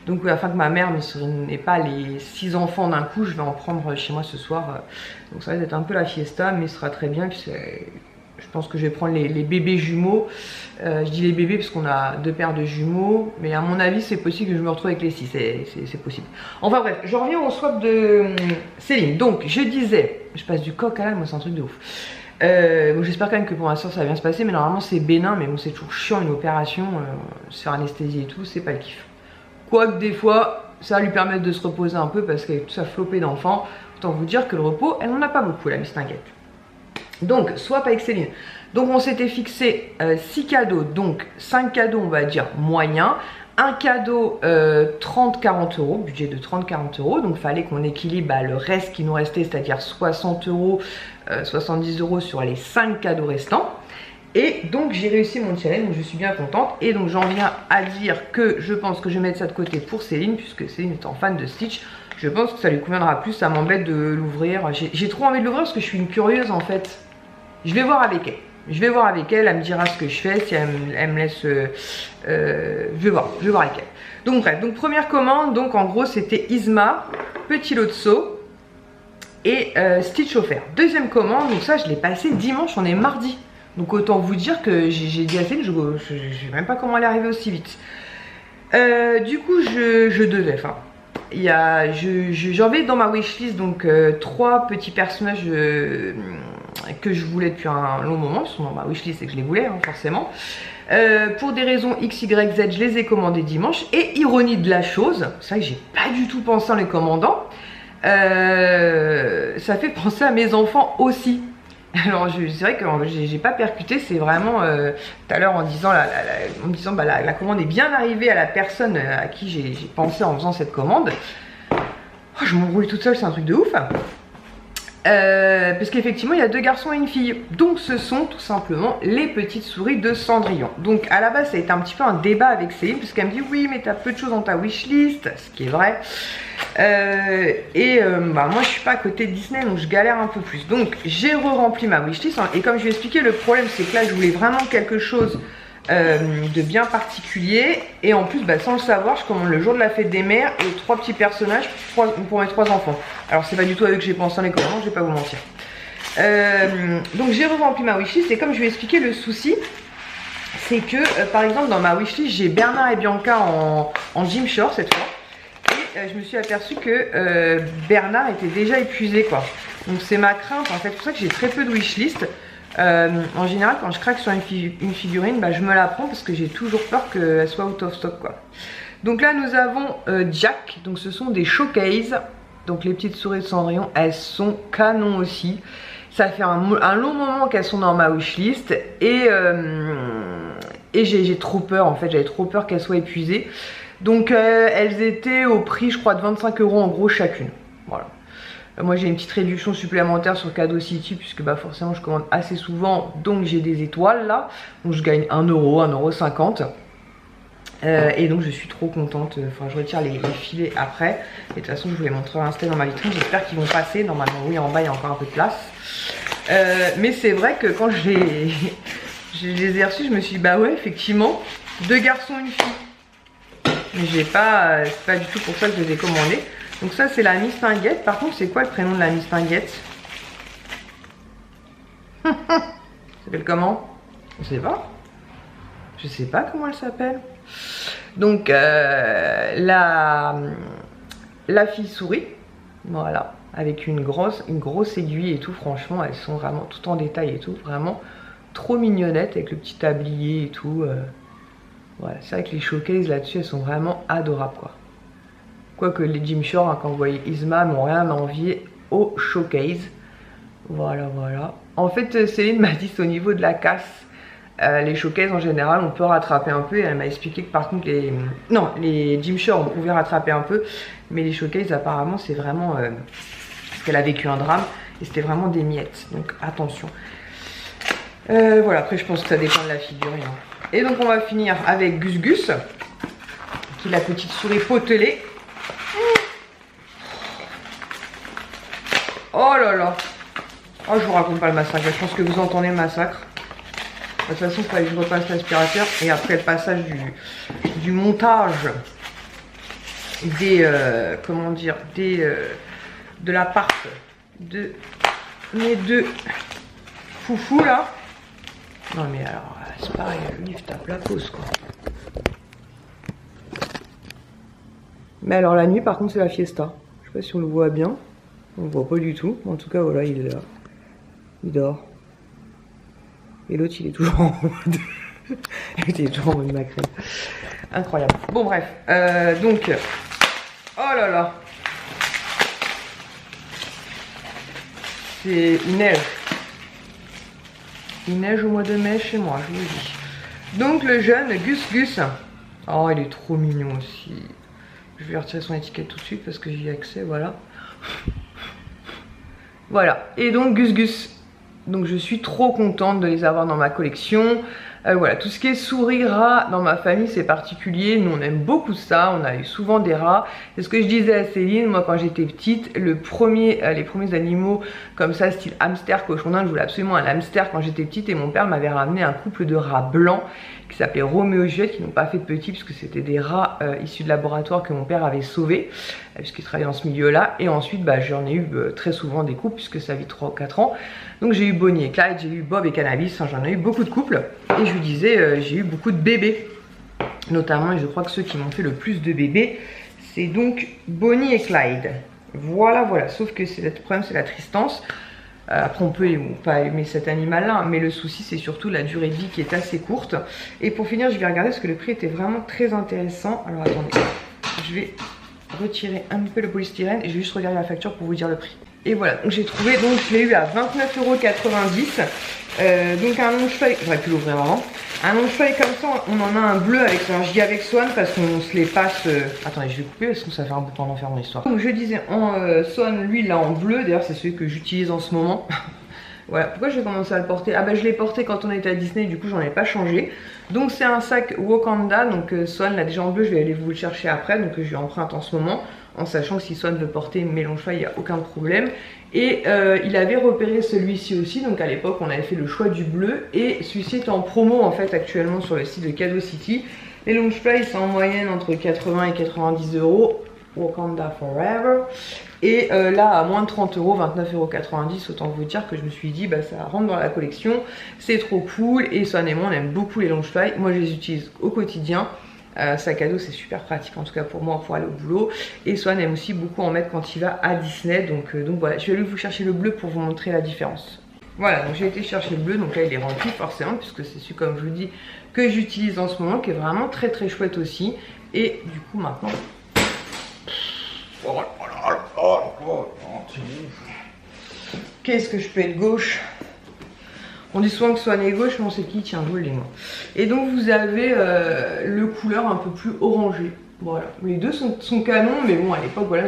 Donc afin que ma mère n'ait pas les 6 enfants d'un coup, je vais en prendre chez moi ce soir. Donc ça va être un peu la fiesta, mais ce sera très bien. Je pense que je vais prendre les bébés jumeaux. Je dis les bébés parce qu'on a 2 paires de jumeaux. Mais à mon avis, c'est possible que je me retrouve avec les 6. C'est possible. Enfin bref, je reviens au swap de Céline. Donc, je disais, je passe du coq à l'âne, moi c'est un truc de ouf. Bon, j'espère quand même que pour ma soeur ça va bien se passer. Mais normalement, c'est bénin. Mais bon, c'est toujours chiant une opération. Se faire anesthésier et tout, c'est pas le kiff. Quoique des fois, ça va lui permettre de se reposer un peu parce qu'avec tout ça flopé d'enfants, autant vous dire que le repos, elle n'en a pas beaucoup, la Miss Tinguette. Donc, swap avec Céline. Donc, on s'était fixé 6 cadeaux. Donc, 5 cadeaux, on va dire moyens. Un cadeau 30-40 €, budget de 30-40 €. Donc, il fallait qu'on équilibre le reste qui nous restait, c'est-à-dire 60 €, 70 € sur les 5 cadeaux restants. Et donc, j'ai réussi mon challenge, donc je suis bien contente. Et donc, j'en viens à dire que je pense que je vais mettre ça de côté pour Céline, puisque Céline étant fan de Stitch. Je pense que ça lui conviendra plus, ça m'embête de l'ouvrir. J'ai trop envie de l'ouvrir parce que je suis une curieuse en fait. Je vais voir avec elle. Je vais voir avec elle, elle me dira ce que je fais, si elle me laisse... je vais voir avec elle. Donc bref, donc première commande, donc en gros c'était Yzma, Petit Lotso et Stitch offert. Deuxième commande, donc ça je l'ai passé dimanche, on est mardi. Donc autant vous dire que j'ai dit à Céline, je ne sais même pas comment elle est arrivée aussi vite. Du coup je devais, enfin... J'avais dans ma wishlist donc 3 petits personnages que je voulais depuis un long moment. Ils sont dans ma wishlist et que je les voulais hein, forcément. Pour des raisons X, Y, Z, je les ai commandés dimanche. Et ironie de la chose, c'est vrai que j'ai pas du tout pensé en les commandant. Ça fait penser à mes enfants aussi. Alors c'est vrai que j'ai pas percuté, c'est vraiment tout à l'heure en disant, bah, la commande est bien arrivée à la personne à qui j'ai pensé en faisant cette commande. Oh, je m'embrouille toute seule, c'est un truc de ouf. Parce qu'effectivement il y a 2 garçons et une fille. Donc ce sont tout simplement les petites souris de Cendrillon. Donc à la base ça a été un petit peu un débat avec Céline, puisqu'elle me dit oui mais t'as peu de choses dans ta wishlist, ce qui est vrai. Bah, moi je suis pas à côté de Disney donc je galère un peu plus. Donc j'ai re-rempli ma wishlist hein, et comme je vais expliquer, le problème c'est que là je voulais vraiment quelque chose de bien particulier. Et en plus bah, sans le savoir, je commande le jour de la fête des mères et 3 petits personnages pour mes 3 enfants. Alors c'est pas du tout avec que j'ai pensé en les commandant, je vais pas vous mentir. Donc j'ai re-rempli ma wishlist et comme je vais expliquer, le souci c'est que par exemple dans ma wishlist j'ai Bernard et Bianca en Jim Shore cette fois. Je me suis aperçue que Bernard était déjà épuisé quoi. Donc c'est ma crainte en fait, c'est pour ça que j'ai très peu de wishlist. En général quand je craque sur une figurine, bah, je me la prends parce que j'ai toujours peur qu'elle soit out of stock quoi. Donc là nous avons Jack, donc ce sont des showcase. Donc les petites souris de Cendrillon, elles sont canon aussi. Ça fait un long moment qu'elles sont dans ma wishlist et j'ai trop peur en fait, j'avais trop peur qu'elles soient épuisées. Donc elles étaient au prix je crois de 25 € en gros chacune. Voilà. Moi j'ai une petite réduction supplémentaire sur Cadeau City puisque bah forcément je commande assez souvent, donc j'ai des étoiles là. Donc je gagne 1 €, 1,50 €. Et donc je suis trop contente, enfin je retire les filets après. Et de toute façon je vous les montrerai Insta dans ma vitrine, j'espère qu'ils vont passer. Normalement oui, en bas il y a encore un peu de place. Mais c'est vrai que quand je les ai reçus, je me suis dit bah ouais effectivement, 2 garçons, une fille. Mais c'est pas du tout pour ça que je les ai commandés. Donc ça c'est la Mistinguette. Par contre c'est quoi le prénom de la Mistinguette? Ça s'appelle comment? Je sais pas. Je sais pas comment elle s'appelle. Donc la fille souris. Voilà. Avec une grosse aiguille et tout. Franchement elles sont vraiment tout en détail et tout. Vraiment trop mignonnettes avec le petit tablier et tout. Voilà, c'est vrai que les showcases là-dessus, elles sont vraiment adorables quoi. Quoique les Jim Shore, hein, quand vous voyez Yzma, n'ont rien à envier au showcase. Voilà, voilà. En fait, Céline m'a dit c'est au niveau de la casse. Les showcases en général, on peut rattraper un peu. Et elle m'a expliqué que par contre, les Jim Shore, on pouvait rattraper un peu. Mais les showcases, apparemment, c'est vraiment... parce qu'elle a vécu un drame. Et c'était vraiment des miettes. Donc attention. Voilà, après je pense que ça dépend de la figurine. Hein. Et donc on va finir avec Gus Gus, qui est la petite souris potelée. Oh là là. Oh je vous raconte pas le massacre, je pense que vous entendez le massacre. De toute façon il fallait que je repasse l'aspirateur. Et après le passage du montage des comment dire, de la part de mes 2 foufous là. Non mais alors, c'est pareil, le livre tape la pause quoi. Mais alors la nuit par contre c'est la fiesta. Je sais pas si on le voit bien. On le voit pas du tout. En tout cas voilà, il est là. Il dort. Et l'autre il est toujours en mode... il est toujours en mode macré. Incroyable. Bon bref, donc... Oh là là. C'est une neige. Il neige au mois de mai chez moi, je vous le dis. Donc le jeune Gus Gus. Oh, il est trop mignon aussi. Je vais retirer son étiquette tout de suite parce que j'y ai accès, voilà. Voilà. Et donc Gus Gus. Donc je suis trop contente de les avoir dans ma collection. Voilà, tout ce qui est souris, rats, dans ma famille c'est particulier, nous on aime beaucoup ça, on a eu souvent des rats. C'est ce que je disais à Céline, moi quand j'étais petite, les premiers animaux comme ça, style hamster, cochon d'Inde, je voulais absolument un hamster quand j'étais petite et mon père m'avait ramené un couple de rats blancs qui s'appelait Roméo et Juliette, qui n'ont pas fait de petits puisque c'était des rats issus de laboratoire que mon père avait sauvés, puisqu'il travaillait dans ce milieu-là. Et ensuite, j'en ai eu très souvent des couples puisque ça vit 3 ou 4 ans. Donc j'ai eu Bonnie et Clyde, j'ai eu Bob et Cannabis, enfin, j'en ai eu beaucoup de couples. Et je vous disais, j'ai eu beaucoup de bébés, notamment, et je crois que ceux qui m'ont fait le plus de bébés, c'est donc Bonnie et Clyde. Voilà, voilà, sauf que le problème c'est la tristance. Après on peut ou pas aimer cet animal là, mais le souci c'est surtout la durée de vie qui est assez courte. Et pour finir je vais regarder parce que le prix était vraiment très intéressant. Alors attendez, je vais retirer un peu le polystyrène et je vais juste regarder la facture pour vous dire le prix. Et voilà, donc j'ai trouvé, donc je l'ai eu à 29,90 €. Donc un long-cheval, j'aurais pu l'ouvrir avant. Un long-cheval comme ça, on en a un bleu avec ça. Je dis avec Swan parce qu'on se les passe. Attendez, je vais couper parce que ça fait un bout de temps d'en faire mon histoire. Donc je disais, Swan, lui, là en bleu. D'ailleurs, c'est celui que j'utilise en ce moment. Voilà, pourquoi j'ai commencé à le porter? Ah je l'ai porté quand on était à Disney, du coup j'en ai pas changé. Donc c'est un sac Wakanda, donc Swan l'a déjà en bleu, je vais aller vous le chercher après, donc je lui emprunte en ce moment, en sachant que si Swan veut porter mes longs chevaux, il n'y a aucun problème. Et il avait repéré celui-ci aussi, donc à l'époque on avait fait le choix du bleu, et celui-ci est en promo en fait actuellement sur le site de Cadeau City. Les longs chevaux ils sont en moyenne entre 80 et 90 €, Wakanda Forever. Et là à moins de 30 €, 29,90 €, autant vous dire que je me suis dit ça rentre dans la collection, c'est trop cool. Et Swan et moi on aime beaucoup les longe pailles, moi je les utilise au quotidien. Sac à dos c'est super pratique en tout cas pour moi pour aller au boulot. Et Swan aime aussi beaucoup en mettre quand il va à Disney, donc voilà, je vais aller vous chercher le bleu pour vous montrer la différence. Voilà, donc j'ai été chercher le bleu, donc là il est rempli forcément puisque c'est celui comme je vous dis que j'utilise en ce moment, qui est vraiment très très chouette aussi. Et du coup maintenant... Qu'est-ce que je peux être gauche? On dit souvent que Swan est gauche, mais on sait qui tient, je l'ai moi. Et donc vous avez le couleur un peu plus orangé. Voilà, les deux sont canons, mais bon à l'époque voilà.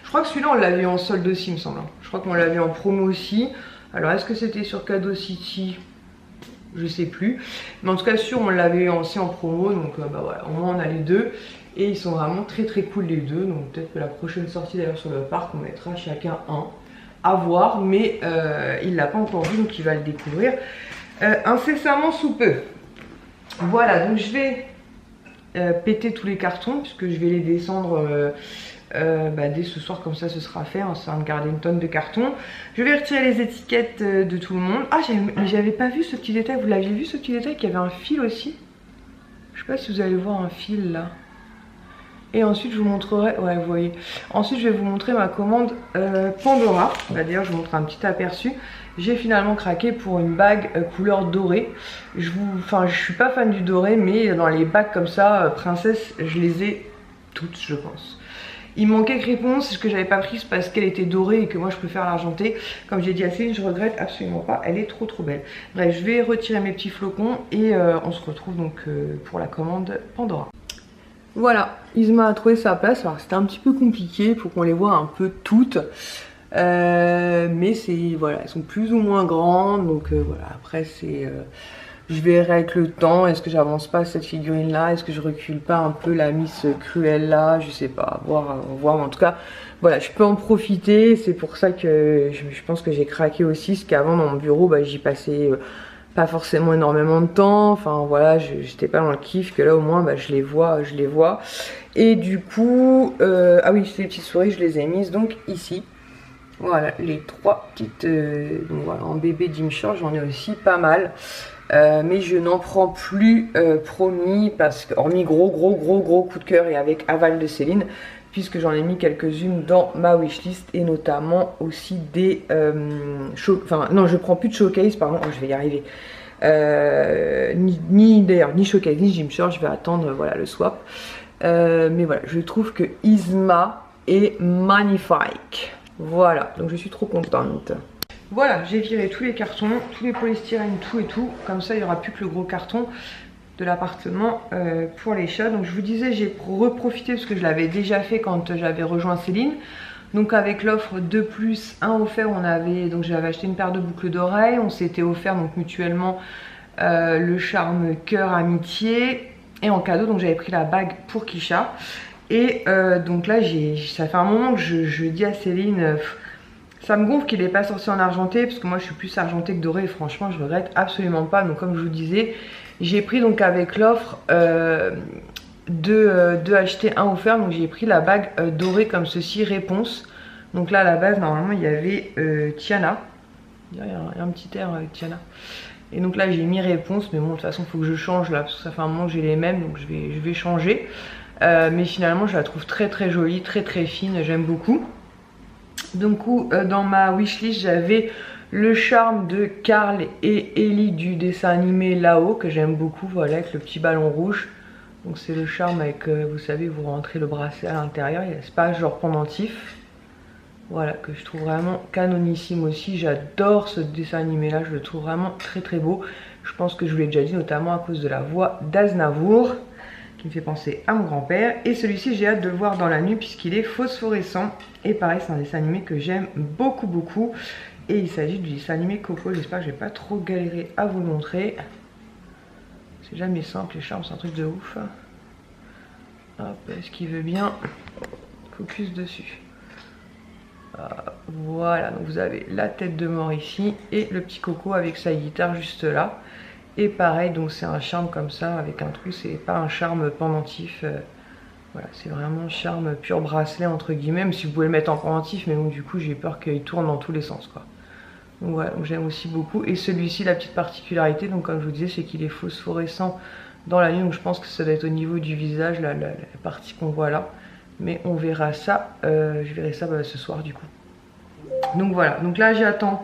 Je crois que celui-là on l'avait en solde aussi, il me semble. Je crois qu'on l'avait en promo aussi. Alors est-ce que c'était sur Cadeau City? Je sais plus. Mais en tout cas sûr on l'avait aussi en promo, donc voilà, au moins on a les deux. Et ils sont vraiment très très cool les deux. Donc peut-être que la prochaine sortie d'ailleurs sur le parc, on mettra chacun un. À voir, mais il l'a pas encore vu, donc il va le découvrir incessamment sous peu. Voilà, donc je vais péter tous les cartons puisque je vais les descendre dès ce soir, comme ça ce sera fait, hein, ça va me garder une tonne de cartons. Je vais retirer les étiquettes de tout le monde. Ah j'avais pas vu ce petit détail, vous l'aviez vu ce petit détail qu'il y avait un fil aussi? Je sais pas si vous allez voir un fil là. Et ensuite je vous montrerai, ouais vous voyez, ensuite je vais vous montrer ma commande Pandora. D'ailleurs je vous montre un petit aperçu. J'ai finalement craqué pour une bague couleur dorée. Je suis pas fan du doré, mais dans les bagues comme ça, princesse, je les ai toutes je pense. Il manquait que réponse, ce que j'avais pas prise parce qu'elle était dorée et que moi je préfère l'argentée. Comme j'ai dit à Céline, je regrette absolument pas, elle est trop trop belle. Bref, je vais retirer mes petits flocons et on se retrouve donc pour la commande Pandora. Voilà, Isma a trouvé sa place. Alors c'était un petit peu compliqué pour qu'on les voit un peu toutes. Mais voilà, elles sont plus ou moins grandes. Donc voilà, après c'est... je verrai avec le temps, est-ce que j'avance pas cette figurine là, est-ce que je recule pas un peu la Miss Cruella, je sais pas, voir, mais en tout cas, voilà, je peux en profiter. C'est pour ça que je pense que j'ai craqué aussi, parce qu'avant dans mon bureau, j'y passais... pas forcément énormément de temps, enfin voilà, j'étais pas dans le kiff, que là au moins je les vois, Et du coup, ah oui, ces petites souris, je les ai mises donc ici. Voilà, les trois petites, donc voilà, en bébé Dimshore, j'en ai aussi pas mal. Mais je n'en prends plus, promis, parce que, hormis gros coup de cœur et avec aval de Céline, puisque j'en ai mis quelques-unes dans ma wishlist et notamment aussi des non je prends plus de showcase, pardon, je vais y arriver, ni showcase ni Dimshore, je vais attendre voilà le swap, mais voilà, je trouve que Isma est magnifique. Voilà, donc je suis trop contente. Voilà, j'ai viré tous les cartons, tous les polystyrènes, tout et tout, comme ça il n'y aura plus que le gros carton de l'appartement pour les chats. Donc je vous disais, j'ai reprofité parce que je l'avais déjà fait quand j'avais rejoint Céline. Donc avec l'offre 2 plus 1 offert, donc j'avais acheté une paire de boucles d'oreilles, on s'était offert donc mutuellement le charme cœur amitié. Et en cadeau, donc j'avais pris la bague pour Kisha. Et donc là, ça fait un moment que je dis à Céline, ça me gonfle qu'il n'est pas sorti en argenté, parce que moi je suis plus argenté que doré, et franchement je regrette absolument pas. Donc comme je vous disais, j'ai pris donc avec l'offre deux acheter un offert, donc j'ai pris la bague dorée comme ceci, réponse. Donc là à la base normalement il y avait Tiana, il y a un petit air Tiana. Et donc là j'ai mis réponse, mais bon de toute façon il faut que je change là, parce que ça fait un moment que j'ai les mêmes, donc je vais changer. Mais finalement je la trouve très très jolie, très très fine, j'aime beaucoup. Donc dans ma wishlist j'avais le charme de Carl et Ellie du dessin animé là-haut, que j'aime beaucoup, voilà, avec le petit ballon rouge. Donc c'est le charme avec, vous savez, vous rentrez le bracelet à l'intérieur, c'est pas genre pendentif. Voilà, que je trouve vraiment canonissime aussi. J'adore ce dessin animé là, je le trouve vraiment très très beau. Je pense que je vous l'ai déjà dit, notamment à cause de la voix d'Aznavour, qui me fait penser à mon grand-père. Et celui-ci j'ai hâte de le voir dans la nuit puisqu'il est phosphorescent. Et pareil, c'est un dessin animé que j'aime beaucoup beaucoup. Et il s'agit du dessin animé Coco. J'espère que je vais pas trop galérer à vous le montrer. C'est jamais simple, les charmes c'est un truc de ouf. Hop, est-ce qu'il veut bien focus dessus? Voilà, donc vous avez la tête de mort ici et le petit Coco avec sa guitare juste là. Et pareil, donc c'est un charme comme ça avec un trou, c'est pas un charme pendentif. Voilà, c'est vraiment un charme pur bracelet entre guillemets, même si vous pouvez le mettre en pendentif, mais bon du coup j'ai peur qu'il tourne dans tous les sens quoi. Donc voilà, j'aime aussi beaucoup. Et celui-ci, la petite particularité, donc comme je vous disais, c'est qu'il est phosphorescent dans la nuit, donc je pense que ça doit être au niveau du visage, la partie qu'on voit là. Mais on verra ça, je verrai ça ce soir du coup. Donc voilà, donc là j'attends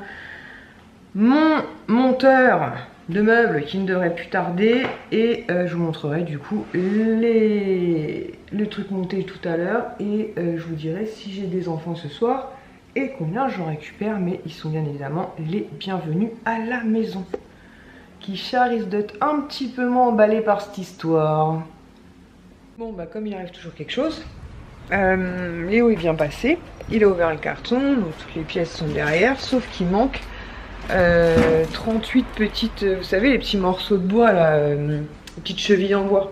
mon monteur de meubles qui ne devrait plus tarder. Et je vous montrerai du coup le truc monté tout à l'heure. Et je vous dirai si j'ai des enfants ce soir et combien j'en récupère. Mais ils sont bien évidemment les bienvenus à la maison. Kisha risque d'être un petit peu moins emballé par cette histoire. Bon bah comme il arrive toujours quelque chose, Léo il vient passer, il a ouvert le carton, donc toutes les pièces sont derrière, sauf qu'il manque 38 petites, vous savez les petits morceaux de bois là, petites chevilles en bois.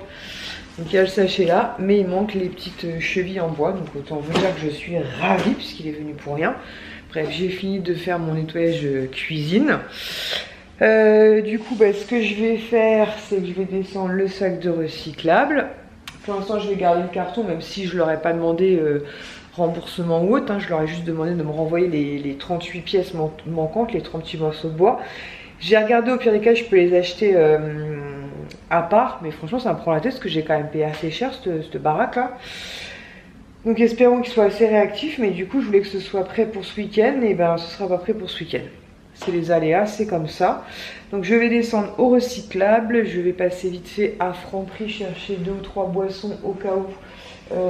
Donc il y a le sachet là, mais il manque les petites chevilles en bois, donc autant vous dire que je suis ravie puisqu'il est venu pour rien. Bref, j'ai fini de faire mon nettoyage cuisine. Du coup ce que je vais faire, c'est que je vais descendre le sac de recyclable. Pour l'instant je vais garder le carton, même si je leur ai pas demandé remboursement ou autre, hein, je leur ai juste demandé de me renvoyer les 38 pièces manquantes, les 38 morceaux de bois. J'ai regardé, au pire des cas je peux les acheter à part, mais franchement ça me prend la tête parce que j'ai quand même payé assez cher cette baraque là. Donc espérons qu'il soit assez réactif, mais du coup je voulais que ce soit prêt pour ce week-end, et ben ce sera pas prêt pour ce week-end. C'est les aléas, c'est comme ça. Donc je vais descendre au recyclable, je vais passer vite fait à Franprix chercher 2 ou 3 boissons au cas où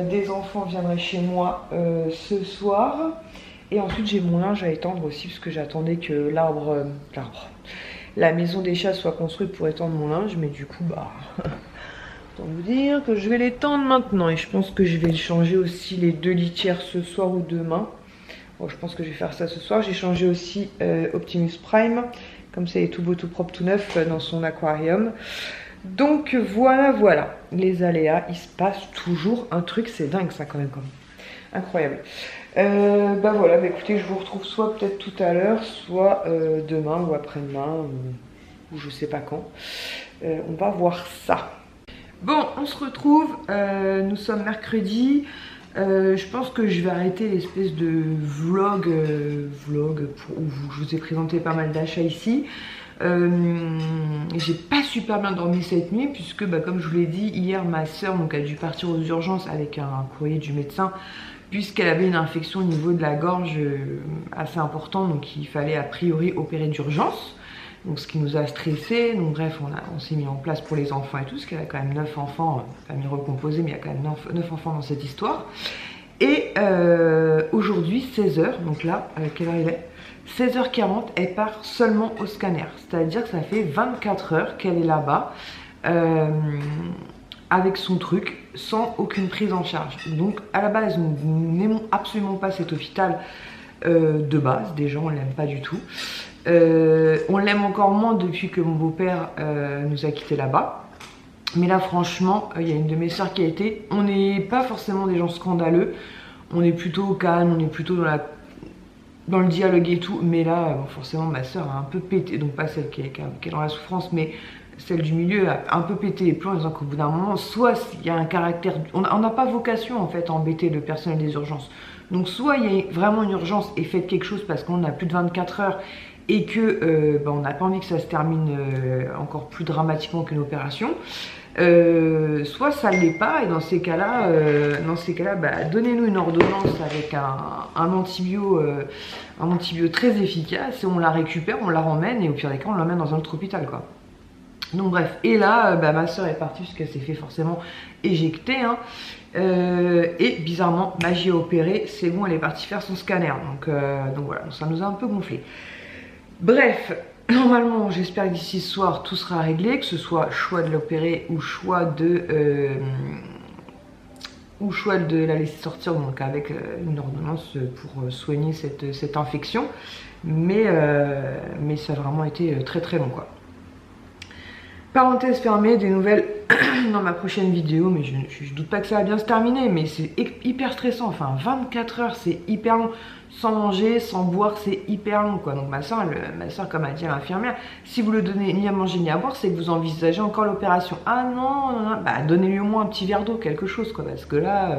des enfants viendraient chez moi ce soir. Et ensuite j'ai mon linge à étendre aussi, parce que j'attendais que la maison des chats soit construite pour étendre mon linge, mais du coup bah autant vous dire que je vais l'étendre maintenant. Et je pense que je vais changer aussi les 2 litières ce soir ou demain. Bon, je pense que je vais faire ça ce soir. J'ai changé aussi Optimus Prime, comme ça il est tout beau, tout propre, tout neuf dans son aquarium. Donc voilà, les aléas, il se passe toujours un truc, c'est dingue ça quand même. Incroyable. Bah voilà, bah écoutez, je vous retrouve soit peut-être tout à l'heure, soit demain ou après-demain, ou je sais pas quand. On va voir ça. Bon, on se retrouve, nous sommes mercredi. Je pense que je vais arrêter l'espèce de vlog où je vous ai présenté pas mal d'achats ici. J'ai pas super bien dormi cette nuit puisque comme je vous l'ai dit hier, ma soeur a dû partir aux urgences avec un courrier du médecin puisqu'elle avait une infection au niveau de la gorge assez importante, donc il fallait a priori opérer d'urgence. Donc ce qui nous a stressé. Donc bref, on s'est mis en place pour les enfants et tout, parce qu'il y a quand même 9 enfants, famille recomposée, mais il y a quand même 9 enfants dans cette histoire. Et aujourd'hui 16h, donc là, quelle heure il est? 16h40, elle part seulement au scanner. C'est-à-dire que ça fait 24 heures qu'elle est là-bas avec son truc, sans aucune prise en charge. Donc à la base, nous n'aimons absolument pas cet hôpital de base, déjà on l'aime pas du tout. On l'aime encore moins depuis que mon beau-père nous a quittés là-bas. Mais là franchement, il y a une de mes soeurs qui a été. On n'est pas forcément des gens scandaleux. On est plutôt au calme, on est plutôt dans le dialogue et tout. Mais là, bon, forcément, ma soeur a un peu pété. Donc pas celle qui est dans la souffrance, mais celle du milieu a un peu pété les plombs en disant qu'au bout d'un moment, soit il y a un caractère... On n'a pas vocation en fait à embêter le personnel des urgences. Donc soit il y a vraiment une urgence et faites quelque chose parce qu'on a plus de 24 heures et que on n'a pas envie que ça se termine encore plus dramatiquement qu'une opération. Soit ça ne l'est pas et dans ces cas-là, donnez-nous une ordonnance avec un antibio très efficace et on la récupère, on la ramène et au pire des cas on l'emmène dans un autre hôpital quoi. Donc bref, et là ma soeur est partie parce qu'elle s'est fait forcément éjecter hein. Et bizarrement, magie a opéré, c'est bon, elle est partie faire son scanner. Donc voilà, ça nous a un peu gonflé. Bref, normalement, j'espère que d'ici ce soir, tout sera réglé, que ce soit choix de l'opérer ou choix de la laisser sortir, donc avec une ordonnance pour soigner cette infection. Mais ça a vraiment été très très long quoi. Parenthèse fermée, des nouvelles dans ma prochaine vidéo, mais je doute pas que ça va bien se terminer, mais c'est hyper stressant, enfin 24 heures c'est hyper long, sans manger, sans boire c'est hyper long quoi. Donc ma soeur comme a dit l'infirmière, si vous le donnez ni à manger ni à boire, c'est que vous envisagez encore l'opération. Ah non, bah donnez-lui au moins un petit verre d'eau, quelque chose quoi, parce que là...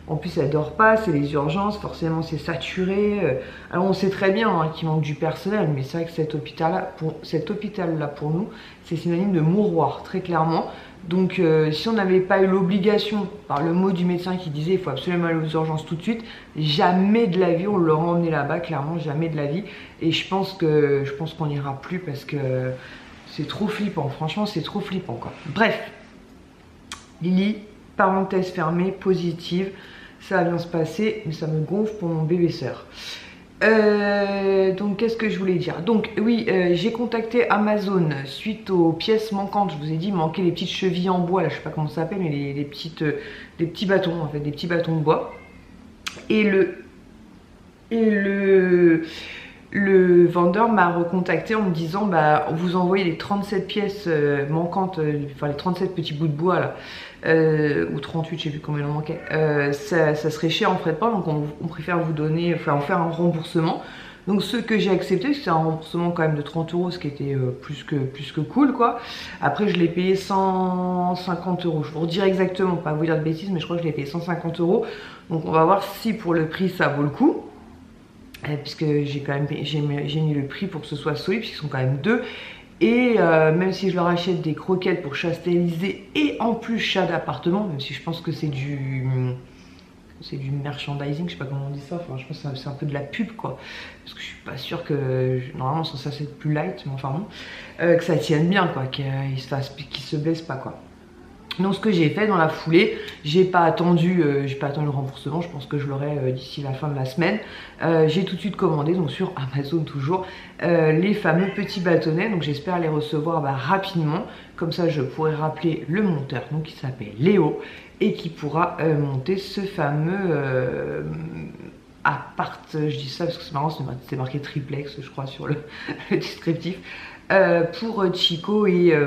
En plus, elle dort pas, c'est les urgences, forcément c'est saturé. Alors on sait très bien hein, qu'il manque du personnel, mais c'est vrai que cet hôpital-là, pour nous, c'est synonyme de mouroir, très clairement. Donc si on n'avait pas eu l'obligation, par le mot du médecin qui disait il faut absolument aller aux urgences tout de suite, jamais de la vie on l'aurait emmené là-bas, clairement jamais de la vie. Et je pense qu'on n'ira plus parce que c'est trop flippant, franchement c'est trop flippant quoi. Bref, Lily, parenthèse fermée, positive. Ça va bien se passer, mais ça me gonfle pour mon bébé sœur. Donc qu'est-ce que je voulais dire? Donc oui, j'ai contacté Amazon suite aux pièces manquantes. Je vous ai dit, il manquait les petites chevilles en bois, là je sais pas comment ça s'appelle, mais les petits bâtons en fait, des petits bâtons de bois. Et le vendeur m'a recontacté en me disant bah vous envoyez les 37 pièces manquantes, enfin les 37 petits bouts de bois là, ou 38, je sais plus combien il en manquait, ça serait cher en frais de port, donc on préfère vous donner, enfin faire un remboursement. Donc ce que j'ai accepté, parce que c'est un remboursement quand même de 30 €, ce qui était plus que cool quoi. Après je l'ai payé 150 €, je vous redirai exactement, pas vous dire de bêtises, mais je crois que je l'ai payé 150 €. Donc on va voir si pour le prix ça vaut le coup. Puisque j'ai mis le prix pour que ce soit solide, puisqu'ils sont quand même deux. Et même si je leur achète des croquettes pour chat stérilisé et en plus chat d'appartement, même si je pense que c'est du merchandising, je sais pas comment on dit ça, enfin je pense que c'est un peu de la pub quoi, parce que je suis pas sûre que, normalement ça c'est plus light, mais enfin bon, que ça tienne bien quoi, qu'il se blesse pas quoi. Donc ce que j'ai fait dans la foulée, j'ai pas attendu le remboursement, je pense que je l'aurai d'ici la fin de la semaine. J'ai tout de suite commandé, donc sur Amazon toujours, les fameux petits bâtonnets, donc j'espère les recevoir rapidement, comme ça je pourrai rappeler le monteur, donc qui s'appelle Léo, et qui pourra monter ce fameux appart, je dis ça parce que c'est marrant, c'est marqué triplex je crois sur le descriptif, pour Chico et...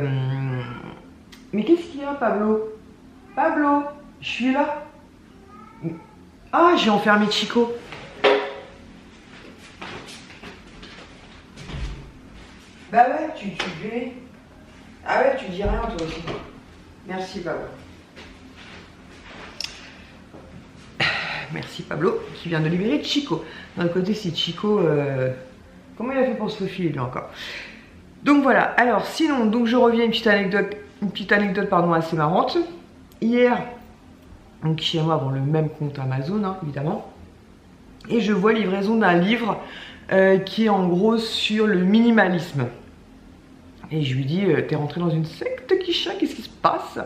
Mais qu'est-ce qu'il y a, Pablo? Pablo, je suis là. Ah, j'ai enfermé Chico. Bah ouais, tu dis... Ah ouais, tu dis rien toi aussi. Merci, Pablo. Merci, Pablo, qui vient de libérer Chico. D'un autre côté, c'est Chico... Comment il a fait pour se faufiler, lui, encore? Donc voilà, alors sinon, donc je reviens à une petite anecdote assez marrante. Hier, donc chez moi, bon, le même compte Amazon, hein, évidemment, et je vois livraison d'un livre qui est en gros sur le minimalisme. Et je lui dis, t'es rentré dans une secte, Kisha, qu'est-ce qui se passe?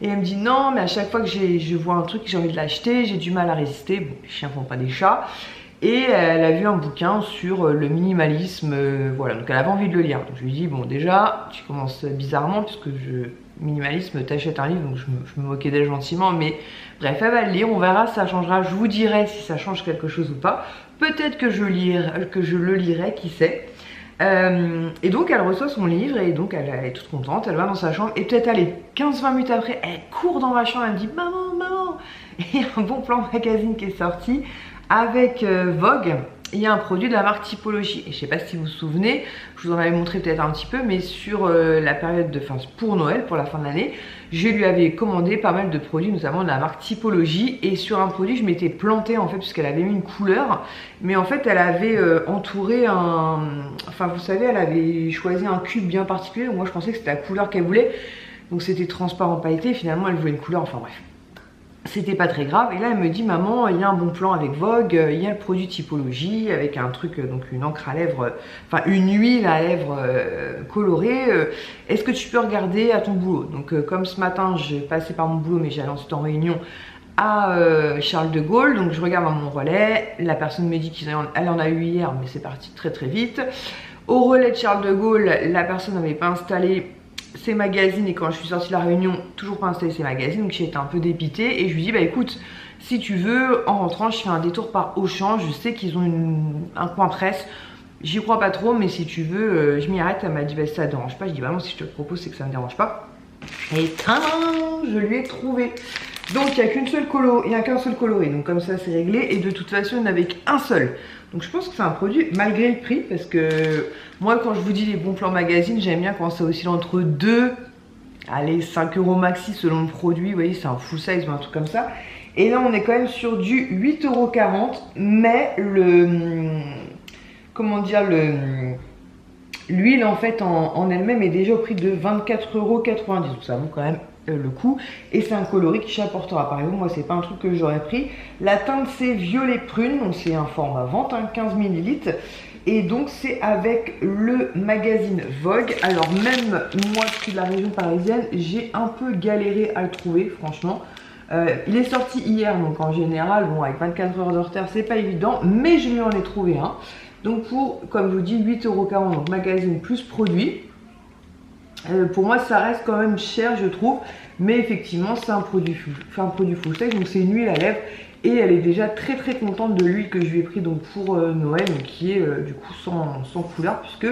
Et elle me dit, non, mais à chaque fois que je vois un truc, j'ai envie de l'acheter, j'ai du mal à résister. Bon, les chiens font pas des chats. Et elle a vu un bouquin sur le minimalisme, voilà, donc elle avait envie de le lire. Donc je lui dis, bon déjà, tu commences bizarrement, puisque minimalisme, t'achètes un livre, donc je me moquais d'elle gentiment, mais bref, elle va le lire, on verra, ça changera, je vous dirai si ça change quelque chose ou pas. Peut-être que je le lirai, qui sait. Et donc elle reçoit son livre et donc elle est toute contente, elle va dans sa chambre et peut-être allez 15-20 minutes après elle court dans ma chambre, elle me dit maman maman, et il y a un bon plan magazine qui est sorti avec Vogue. Il y a un produit de la marque Typologie et je sais pas si vous vous souvenez, je vous en avais montré peut-être un petit peu, mais sur la période de fin pour Noël, pour la fin de l'année, je lui avais commandé pas mal de produits, notamment de la marque Typologie, et sur un produit je m'étais plantée en fait puisqu'elle avait mis une couleur, mais en fait elle avait entouré un, enfin vous savez elle avait choisi un cube bien particulier, donc moi je pensais que c'était la couleur qu'elle voulait, donc c'était transparent pailleté, et finalement elle voulait une couleur, enfin bref. C'était pas très grave et là elle me dit maman il y a un bon plan avec Vogue, il y a le produit Typologie avec un truc donc une encre à lèvres, enfin une huile à lèvres colorée, est-ce que tu peux regarder à ton boulot? Donc comme ce matin j'ai passé par mon boulot mais j'allais ensuite en réunion à Charles de Gaulle, donc je regarde dans mon relais, la personne me dit qu'elle en a eu hier mais c'est parti très très vite. Au relais de Charles de Gaulle la personne n'avait pas installé ses magazines et quand je suis sortie de la réunion, toujours pas installé ses magazines, donc j'ai été un peu dépitée et je lui dis bah écoute, si tu veux, en rentrant je fais un détour par Auchan, je sais qu'ils ont un coin presse, j'y crois pas trop mais si tu veux, je m'y arrête. Elle m'a dit bah si ça te dérange pas, je dis bah non si je te le propose c'est que ça me dérange pas. Et je lui ai trouvé. Donc il n'y a qu'une seule colo, il n'y a qu'un seul coloris, donc comme ça c'est réglé et de toute façon il n'y en avait qu'un seul. Donc je pense que c'est un produit malgré le prix parce que moi quand je vous dis les bons plans magazine, j'aime bien quand ça oscille entre 2, allez 5 € maxi selon le produit, vous voyez c'est un full size ou un truc comme ça. Et là on est quand même sur du 8,40 €, mais le, comment dire, l'huile en fait en elle-même est déjà au prix de 24,90 €, donc ça vaut quand même le coup, et c'est un coloris qui apportera. Par exemple moi c'est pas un truc que j'aurais pris. La teinte c'est violet prune, donc c'est un format vente, hein, 15 ml, et donc c'est avec le magazine Vogue. Alors même moi qui suis de la région parisienne, j'ai un peu galéré à le trouver franchement. Il est sorti hier, donc en général bon avec 24 heures de retard c'est pas évident, mais je lui en ai trouvé un. Donc pour, comme je vous dis, 8,40 €, donc magazine plus produit. Pour moi ça reste quand même cher je trouve, mais effectivement c'est un produit full size, donc c'est une huile à lèvres et elle est déjà très très contente de l'huile que je lui ai pris donc pour Noël, donc qui est du coup sans couleur, puisque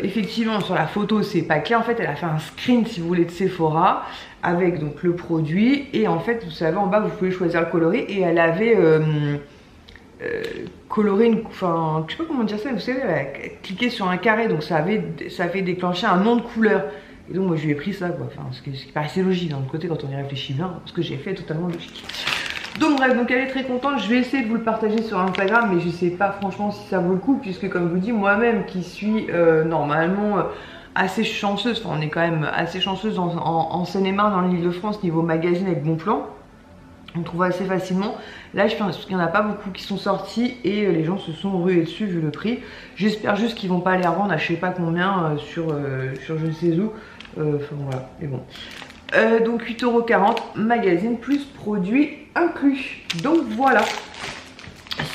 effectivement sur la photo c'est pas clair, en fait elle a fait un screen si vous voulez de Sephora avec donc le produit et en fait vous savez en bas vous pouvez choisir le coloris et elle avait coloré une, enfin je sais pas comment dire ça, vous savez elle a cliqué sur un carré donc ça fait déclencher un nom de couleur et donc moi je lui ai pris ça quoi, enfin ce qui paraissait logique d'un autre côté quand on y réfléchit bien, ce que j'ai fait est totalement logique. Donc bref, donc elle est très contente, je vais essayer de vous le partager sur Instagram mais je sais pas franchement si ça vaut le coup puisque comme je vous dis moi-même qui suis normalement assez chanceuse, enfin on est quand même assez chanceuse en Seine-et-Marne, dans l'Île-de-France niveau magazine avec bon plan. On trouve assez facilement. Là je pense qu'il n'y en a pas beaucoup qui sont sortis et les gens se sont rués dessus vu le prix. J'espère juste qu'ils vont pas les revendre à je sais pas combien sur je ne sais où. Enfin voilà, mais bon. Donc 8,40 €, magazine plus produit inclus. Donc voilà.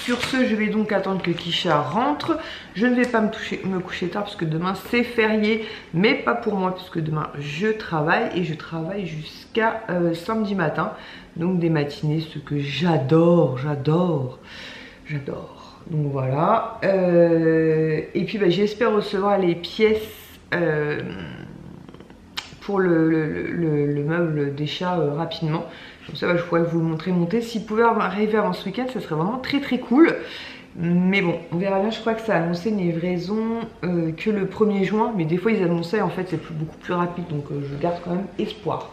Sur ce, je vais donc attendre que Kisha rentre. Je ne vais pas me coucher tard parce que demain c'est férié, mais pas pour moi puisque demain je travaille et je travaille jusqu'à samedi matin. Donc des matinées, ce que j'adore. Donc voilà. Et puis bah, j'espère recevoir les pièces pour le meuble des chats rapidement. Comme ça, je pourrais vous le montrer monter. S'il pouvait arriver avant ce week-end, ça serait vraiment très très cool. Mais bon, on verra bien. Je crois que ça a annoncé une livraison que le 1er juin. Mais des fois, ils annonçaient, en fait, c'est beaucoup plus rapide. Donc, je garde quand même espoir.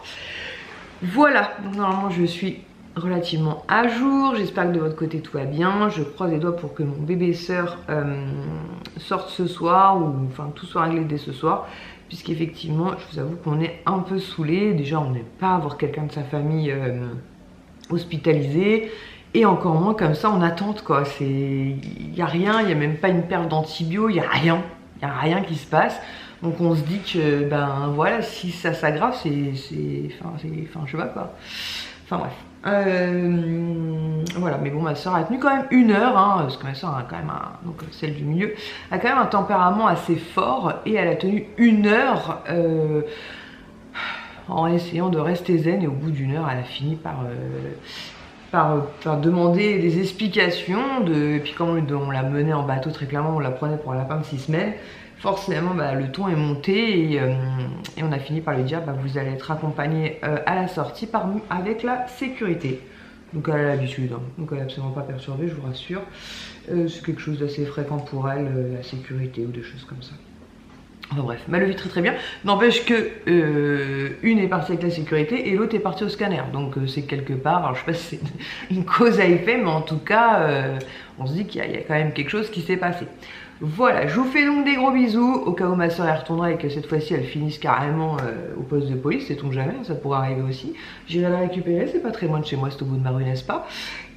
Voilà. Donc, normalement, je suis relativement à jour. J'espère que de votre côté, tout va bien. Je croise les doigts pour que mon bébé sœur sorte ce soir. Ou enfin, tout soit réglé dès ce soir. Puisqu'effectivement, je vous avoue qu'on est un peu saoulé. Déjà, on n'aime pas avoir quelqu'un de sa famille hospitalisé. Et encore moins comme ça en attente, quoi. Il n'y a rien, il n'y a même pas une perte d'antibio, il n'y a rien. Il n'y a rien qui se passe. Donc on se dit que, ben voilà, si ça s'aggrave, enfin, je sais pas quoi. Enfin bref. Voilà, mais bon, ma soeur a tenu quand même 1 heure, hein, parce que ma soeur a quand même donc celle du milieu, a quand même un tempérament assez fort et elle a tenu 1 heure en essayant de rester zen et au bout d'1 heure, elle a fini par par demander des explications et puis comme on l'a menée en bateau, très clairement on la prenait pour un lapin de 6 semaines, forcément le ton est monté et on a fini par lui dire vous allez être accompagné à la sortie avec la sécurité. Donc elle a l'habitude, hein. Donc elle n'est absolument pas perturbée, je vous rassure. C'est quelque chose d'assez fréquent pour elle, la sécurité ou des choses comme ça. Enfin bref, mais elle le vit très très bien. N'empêche que une est partie avec la sécurité et l'autre est partie au scanner. Donc c'est quelque part, alors je sais pas si c'est une cause à effet, mais en tout cas, on se dit qu'il y a quand même quelque chose qui s'est passé. Voilà, je vous fais donc des gros bisous, au cas où ma soeur y retournera et que cette fois-ci elle finisse carrément au poste de police, sait-on jamais, ça pourrait arriver aussi. J'irai la récupérer, c'est pas très loin de chez moi, c'est au bout de ma rue, n'est-ce pas?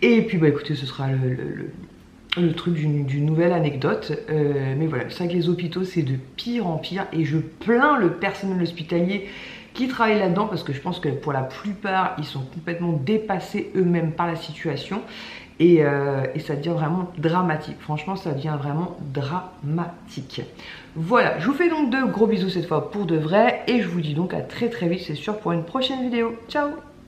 Et puis écoutez, ce sera le truc d'une nouvelle anecdote, mais voilà, c'est vrai que les hôpitaux c'est de pire en pire et je plains le personnel hospitalier qui travaille là-dedans parce que je pense que pour la plupart ils sont complètement dépassés eux-mêmes par la situation et ça devient vraiment dramatique, franchement ça devient vraiment dramatique. Voilà, je vous fais donc de gros bisous cette fois pour de vrai et je vous dis donc à très très vite c'est sûr pour une prochaine vidéo. Ciao!